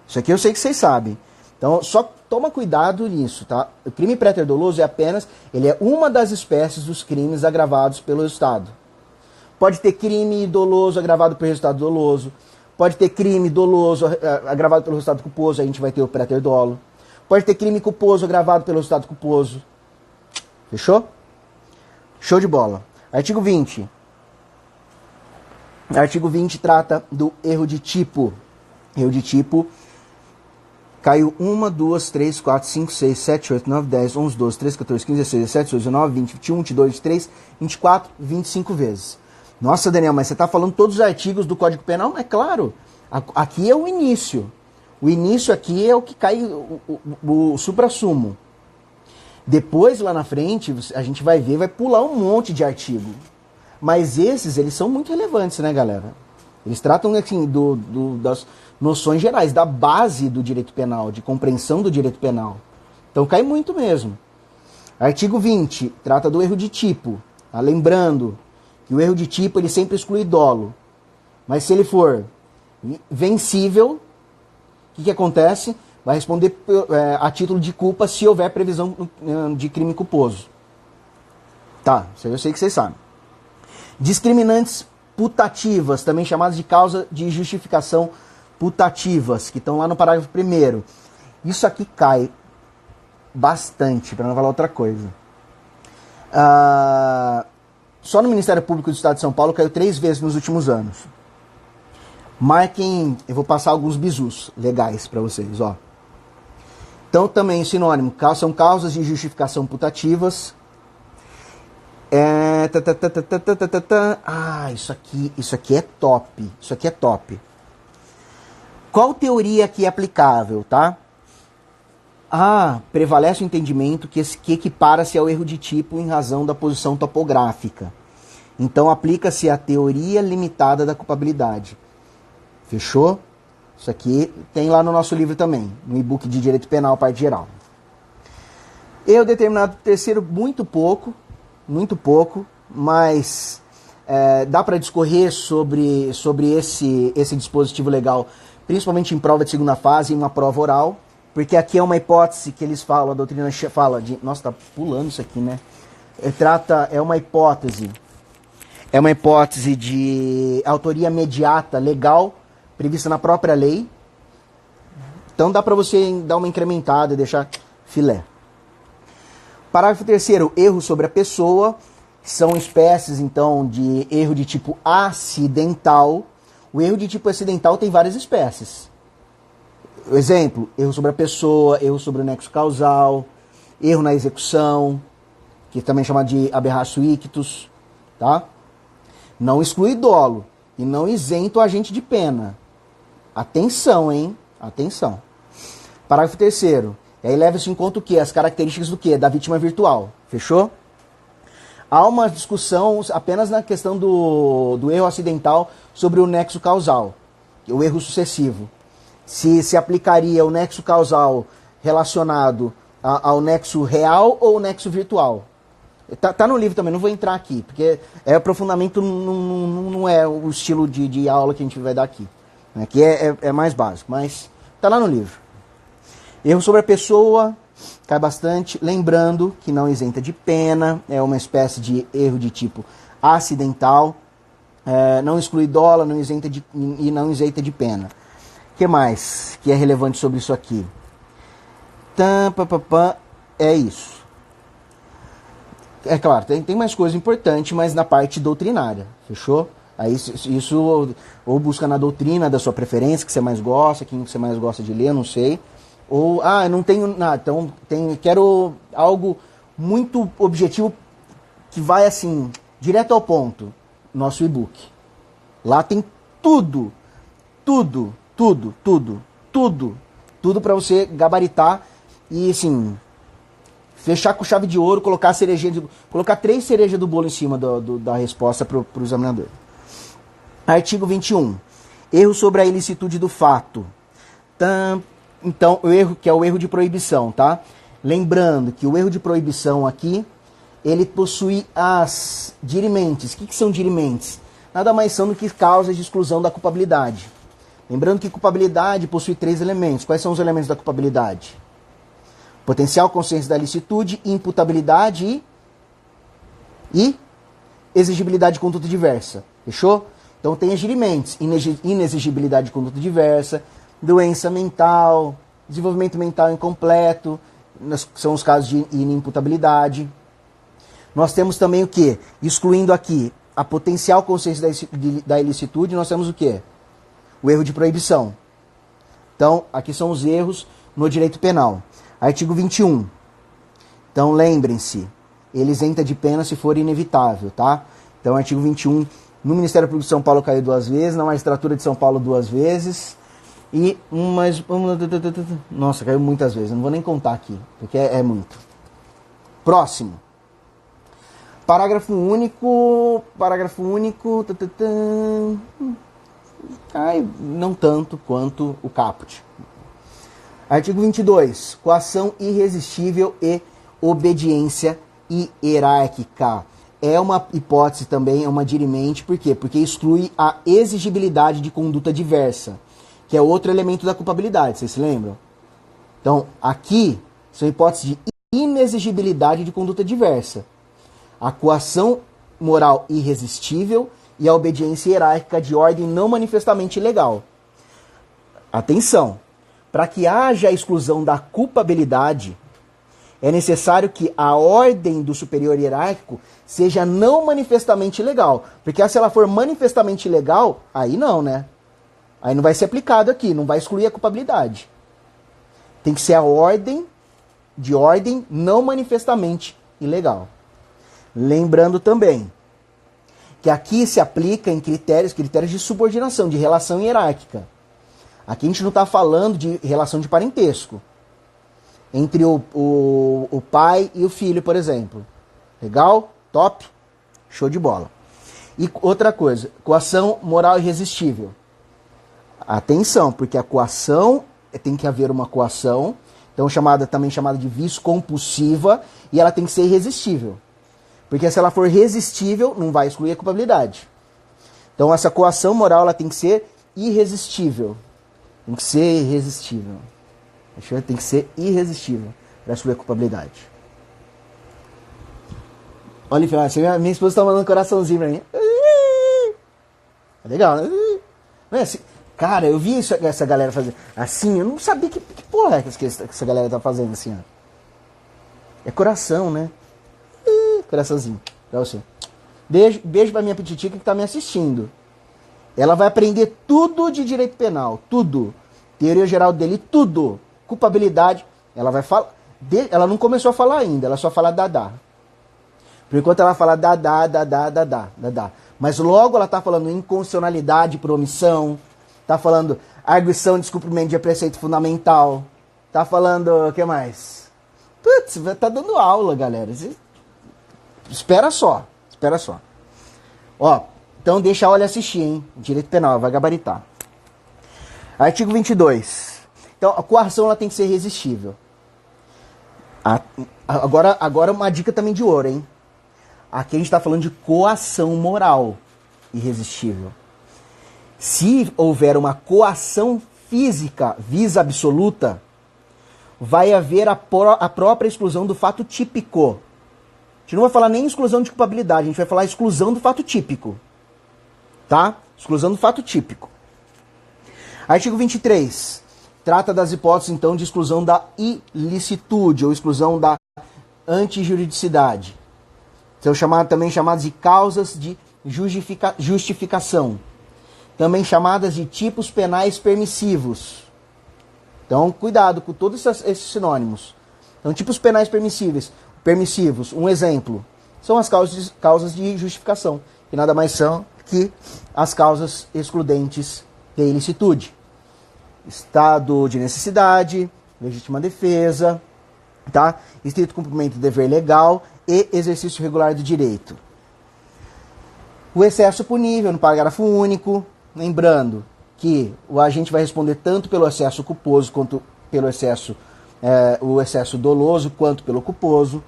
Isso aqui eu sei que vocês sabem. Então, só toma cuidado nisso, tá? O crime préter doloso ele é uma das espécies dos crimes agravados pelo resultado. Pode ter crime doloso agravado pelo resultado doloso. Pode ter crime doloso agravado pelo resultado culposo, a gente vai ter o préter dolo. Pode ter crime culposo agravado pelo resultado culposo. Fechou? Show de bola. Artigo 20. Artigo 20 trata do erro de tipo. Erro de tipo Caiu 1, 2, 3, 4, 5, 6, 7, 8, 9, 10, 11, 12, 13, 14, 15, 16, 17, 18, 19, 20, 21, 22, 23, 24, 25 vezes. Nossa, Daniel, mas você está falando todos os artigos do Código Penal? É claro, aqui é o início. O início aqui é o que cai, o suprassumo. Depois, lá na frente, a gente vai ver, vai pular um monte de artigo. Mas esses, eles são muito relevantes, né, galera? Eles tratam, assim, das noções gerais, da base do direito penal, de compreensão do direito penal. Então cai muito mesmo. Artigo 20, trata do erro de tipo. Tá? Lembrando que o erro de tipo, ele sempre exclui dolo. Mas se ele for vencível, o que acontece? Vai responder a título de culpa se houver previsão de crime culposo. Tá, isso aí eu sei que vocês sabem. Discriminantes putativas, também chamadas de causa de justificação putativas, que estão lá no parágrafo 1º. Isso aqui cai bastante, para não falar outra coisa. Só no Ministério Público do Estado de São Paulo caiu 3 vezes nos últimos anos. Marquem, eu vou passar alguns bizus legais para vocês, ó. Então, também sinônimo, são causas de justificação putativas. Isso aqui é top. Isso aqui é top. Qual teoria aqui é aplicável, tá? Prevalece o entendimento que equipara-se ao erro de tipo em razão da posição topográfica. Então, aplica-se a teoria limitada da culpabilidade. Fechou? Isso aqui tem lá no nosso livro também, no e-book de Direito Penal, parte geral. Eu determinado terceiro, muito pouco, mas dá para discorrer sobre esse dispositivo legal, principalmente em prova de segunda fase e uma prova oral, porque aqui é uma hipótese que eles falam, a doutrina fala de... Nossa, tá pulando isso aqui, né? É uma hipótese de autoria imediata, legal, prevista na própria lei. Então dá para você dar uma incrementada e deixar filé. Parágrafo 3º, erro sobre a pessoa. São espécies, então, de erro de tipo acidental. O erro de tipo acidental tem várias espécies. Exemplo, erro sobre a pessoa, erro sobre o nexo causal, erro na execução, que também é chamado de aberratio ictus, tá? Não exclui dolo e não isenta o agente de pena. Atenção, hein? Atenção. Parágrafo 3º. E aí leva-se em conta o quê? As características do quê? Da vítima virtual. Fechou? Há uma discussão apenas na questão do erro acidental sobre o nexo causal, o erro sucessivo. Se aplicaria o nexo causal relacionado ao nexo real ou o nexo virtual. Tá no livro também, não vou entrar aqui, porque aprofundamento não é o estilo de aula que a gente vai dar aqui. Aqui é mais básico, mas tá lá no livro. Erro sobre a pessoa, cai bastante. Lembrando que não isenta de pena, é uma espécie de erro de tipo acidental. Não exclui dolo, não isenta de pena. O que mais que é relevante sobre isso aqui? É isso. É claro, tem mais coisa importante, mas na parte doutrinária, fechou? Aí isso ou busca na doutrina da sua preferência, que você mais gosta, quem você mais gosta de ler, não sei. Ou, eu não tenho nada, então quero algo muito objetivo que vai assim, direto ao ponto. Nosso e-book. Lá tem tudo para você gabaritar e assim, fechar com chave de ouro, colocar 3 cerejas do bolo em cima da resposta para o examinador. Artigo 21. Erro sobre a ilicitude do fato. Então, o erro, que é o erro de proibição, tá? Lembrando que o erro de proibição aqui, ele possui as dirimentes. O que são dirimentes? Nada mais são do que causas de exclusão da culpabilidade. Lembrando que culpabilidade possui 3 elementos. Quais são os elementos da culpabilidade? Potencial consciência da ilicitude, imputabilidade e exigibilidade de conduta diversa. Fechou? Então tem as dirimentes, inexigibilidade de conduta diversa, doença mental, desenvolvimento mental incompleto, são os casos de inimputabilidade. Nós temos também o quê? Excluindo aqui a potencial consciência da ilicitude, nós temos o quê? O erro de proibição. Então, aqui são os erros no direito penal. Artigo 21. Então, lembrem-se, ele isenta de pena se for inevitável, tá? Então, artigo 21, no Ministério Público de São Paulo caiu 2 vezes, na Magistratura de São Paulo 2 vezes, e nossa, caiu muitas vezes, não vou nem contar aqui, porque é muito. Próximo. Parágrafo único, cai não tanto quanto o caput. Artigo 22, coação irresistível e obediência hierárquica. É uma hipótese também, é uma dirimente, por quê? Porque exclui a exigibilidade de conduta diversa, que é outro elemento da culpabilidade, vocês se lembram? Então, aqui, são hipóteses de inexigibilidade de conduta diversa. A coação moral irresistível e a obediência hierárquica de ordem não manifestamente ilegal. Atenção! Para que haja a exclusão da culpabilidade, é necessário que a ordem do superior hierárquico seja não manifestamente ilegal. Porque se ela for manifestamente ilegal, aí não, né? Aí não vai ser aplicado aqui, não vai excluir a culpabilidade. Tem que ser a ordem de ordem não manifestamente ilegal. Lembrando também que aqui se aplica em critérios de subordinação, de relação hierárquica. Aqui a gente não está falando de relação de parentesco entre o pai e o filho, por exemplo. Legal? Top? Show de bola. E outra coisa, coação moral irresistível. Atenção, porque a coação, tem que haver uma coação, então também chamada de vício compulsiva, e ela tem que ser irresistível. Porque se ela for resistível, não vai excluir a culpabilidade. Então essa coação moral ela tem que ser irresistível. Tem que ser irresistível. Tem que ser irresistível para excluir a culpabilidade. Olha, minha esposa está mandando um coraçãozinho pra mim. É legal, né? Não é assim? Cara, eu vi essa galera fazer assim, eu não sabia que porra é que essa galera tá fazendo assim, ó. É coração, né? Coraçãozinho pra você. Beijo pra minha petitica que tá me assistindo. Ela vai aprender tudo de direito penal, tudo. Teoria geral dele, tudo. Culpabilidade, ela vai falar. Ela não começou a falar ainda, ela só fala dadá. Por enquanto ela fala dadá. Mas logo ela tá falando inconstitucionalidade por omissão, tá falando arguição de descumprimento de preceito fundamental, tá falando, o que mais? Putz, tá dando aula, galera. Espera só. Ó, então deixa a Olha assistir, hein? Direito penal, vai gabaritar. Artigo 22. Então, a coação ela tem que ser irresistível. Agora uma dica também de ouro, hein? Aqui a gente está falando de coação moral irresistível. Se houver uma coação física vis absoluta, vai haver a própria exclusão do fato típico. A gente não vai falar nem exclusão de culpabilidade, a gente vai falar exclusão do fato típico. Tá? Exclusão do fato típico. Artigo 23. Trata das hipóteses, então, de exclusão da ilicitude ou exclusão da antijuridicidade. São também chamadas de causas de justificação. Também chamadas de tipos penais permissivos. Então, cuidado com todos esses sinônimos. Então, tipos penais permissivos, um exemplo, são as causas de justificação, que nada mais são que as causas excludentes de ilicitude. Estado de necessidade, legítima defesa, tá? Estrito cumprimento do dever legal e exercício regular do direito. O excesso punível no parágrafo único, lembrando que o agente vai responder tanto pelo excesso culposo quanto pelo o excesso doloso, quanto pelo culposo.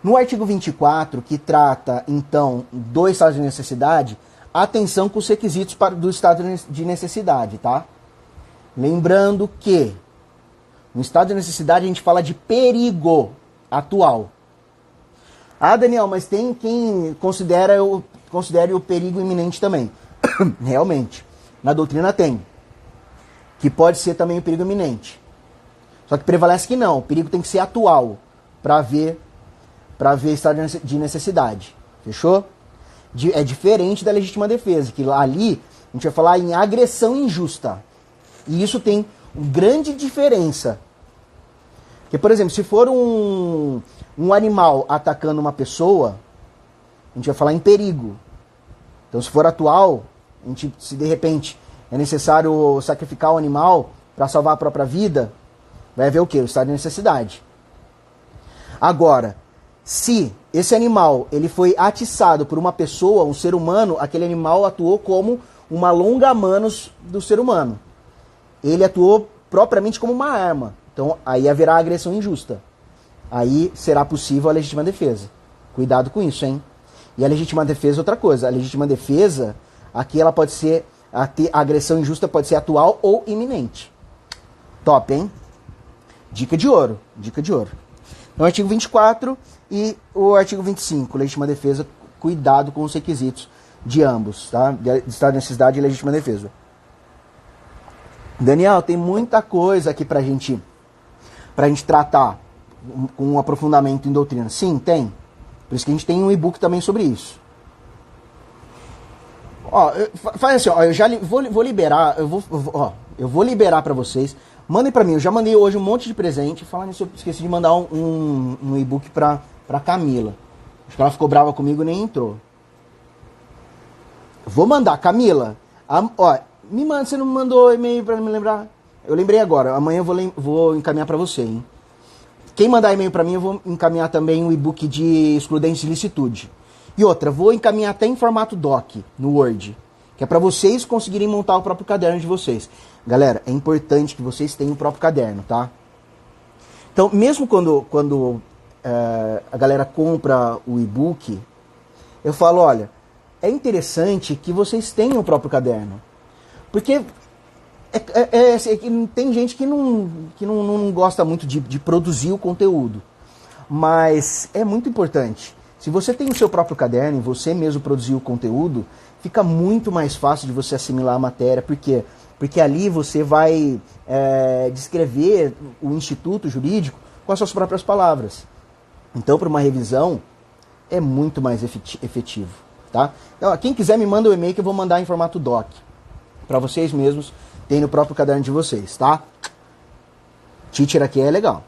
No artigo 24, que trata, então, do estado de necessidade, atenção com os requisitos do estado de necessidade, tá? Lembrando que no estado de necessidade a gente fala de perigo atual. Ah, Daniel, mas tem quem considere o perigo iminente também. Realmente, na doutrina tem. Que pode ser também o perigo iminente. Só que prevalece que não, o perigo tem que ser atual para ver estado de necessidade. Fechou? É diferente da legítima defesa, que ali a gente vai falar em agressão injusta. E isso tem grande diferença. Porque, por exemplo, se for um animal atacando uma pessoa, a gente vai falar em perigo. Então, se for atual, se de repente é necessário sacrificar o animal para salvar a própria vida, vai haver o quê? O estado de necessidade. Agora, se esse animal ele foi atiçado por uma pessoa, um ser humano, aquele animal atuou como uma longa-manos do ser humano. Ele atuou propriamente como uma arma. Então, aí haverá agressão injusta. Aí será possível a legítima defesa. Cuidado com isso, hein? E a legítima defesa é outra coisa. A legítima defesa, aqui ela pode ser, a agressão injusta pode ser atual ou iminente. Top, hein? Dica de ouro. Dica de ouro. Então, o artigo 24 e o artigo 25, legítima defesa, cuidado com os requisitos de ambos, tá? De estado de necessidade e legítima defesa. Daniel, tem muita coisa aqui pra gente tratar com um aprofundamento em doutrina. Sim, tem. Por isso que a gente tem um e-book também sobre isso. Ó, faz assim, ó, eu já vou liberar, eu vou liberar pra vocês. Mandem pra mim, eu já mandei hoje um monte de presente. Falando nisso, eu esqueci de mandar um e-book pra Camila. Acho que ela ficou brava comigo e nem entrou. Vou mandar, Camila. Ó, me manda, você não me mandou e-mail pra me lembrar? Eu lembrei agora, amanhã eu vou encaminhar pra você, hein? Quem mandar e-mail pra mim, eu vou encaminhar também um e-book de excludente de licitude. E outra, vou encaminhar até em formato doc, no Word. Que é pra vocês conseguirem montar o próprio caderno de vocês. Galera, é importante que vocês tenham o próprio caderno, tá? Então, mesmo quando a galera compra o e-book, eu falo, olha, é interessante que vocês tenham o próprio caderno. Porque tem gente que não gosta muito de produzir o conteúdo. Mas é muito importante. Se você tem o seu próprio caderno e você mesmo produzir o conteúdo, fica muito mais fácil de você assimilar a matéria. Por quê? Porque ali você vai descrever o instituto jurídico com as suas próprias palavras. Então, para uma revisão, é muito mais efetivo. Tá? Então, quem quiser me manda um e-mail que eu vou mandar em formato doc. Para vocês mesmos terem no próprio caderno de vocês. Tá? Teacher aqui é legal.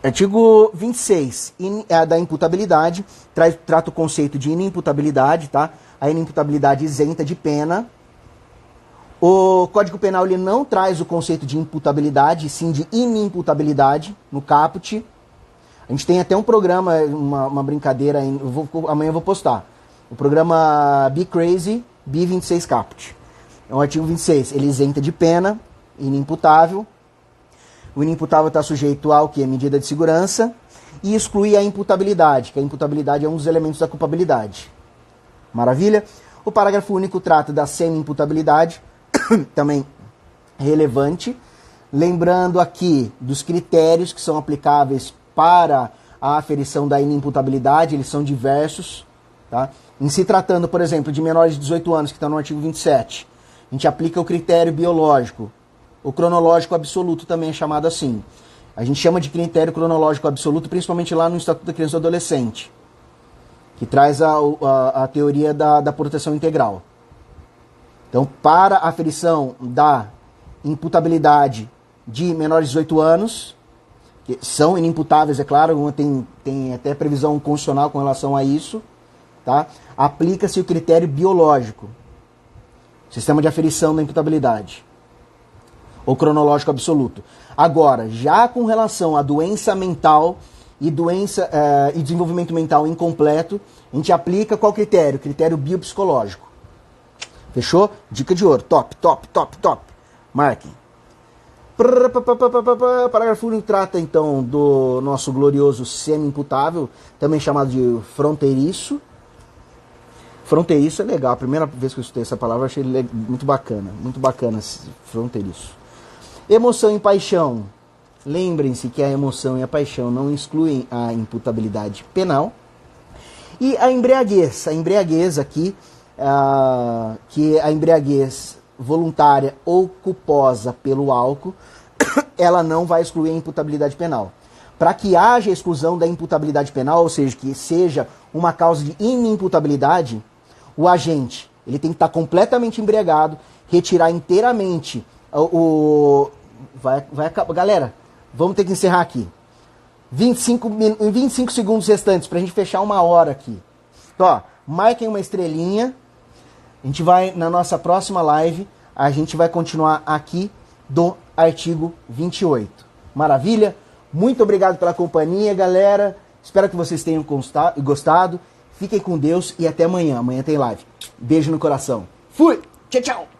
Artigo 26, da imputabilidade, trata o conceito de inimputabilidade, tá? A inimputabilidade isenta de pena. O Código Penal ele não traz o conceito de imputabilidade, sim de inimputabilidade, no caput. A gente tem até um programa, uma brincadeira, amanhã eu vou postar. O programa Be Crazy, B26 Caput. É o artigo 26, ele isenta de pena, inimputável. O inimputável está sujeito ao que? Medida de segurança. E exclui a imputabilidade, que a imputabilidade é um dos elementos da culpabilidade. Maravilha? O parágrafo único trata da semi-imputabilidade, também relevante. Lembrando aqui dos critérios que são aplicáveis para a aferição da inimputabilidade, eles são diversos. Tá? Em se tratando, por exemplo, de menores de 18 anos, que está no artigo 27, a gente aplica o critério biológico. O cronológico absoluto também é chamado assim. A gente chama de critério cronológico absoluto, principalmente lá no Estatuto da Criança e do Adolescente, que traz a teoria da proteção integral. Então, para a aferição da imputabilidade de menores de 18 anos, que são inimputáveis, é claro, tem até previsão constitucional com relação a isso, tá? Aplica-se o critério biológico, sistema de aferição da imputabilidade, ou cronológico absoluto. Agora, já com relação à doença mental e desenvolvimento mental incompleto, a gente aplica qual critério? Critério biopsicológico. Fechou? Dica de ouro. Top, top, top, top. Marquem. Parágrafo único trata, então, do nosso glorioso semi-imputável, também chamado de fronteiriço. Fronteiriço é legal. A primeira vez que eu escutei essa palavra, eu achei muito bacana. Muito bacana esse fronteiriço. Emoção e paixão. Lembrem-se que a emoção e a paixão não excluem a imputabilidade penal. E a embriaguez. A embriaguez aqui, que a embriaguez voluntária ou culposa pelo álcool, ela não vai excluir a imputabilidade penal. Para que haja exclusão da imputabilidade penal, ou seja, que seja uma causa de inimputabilidade, o agente ele tem que estar completamente embriagado, retirar inteiramente Vai acabar. Galera, vamos ter que encerrar aqui. Em 25 segundos restantes, pra gente fechar 1 hora aqui. Então, ó, marquem uma estrelinha. A gente vai, na nossa próxima live, a gente vai continuar aqui do artigo 28. Maravilha? Muito obrigado pela companhia, galera. Espero que vocês tenham gostado. Fiquem com Deus e até amanhã. Amanhã tem live. Beijo no coração. Fui! Tchau, tchau!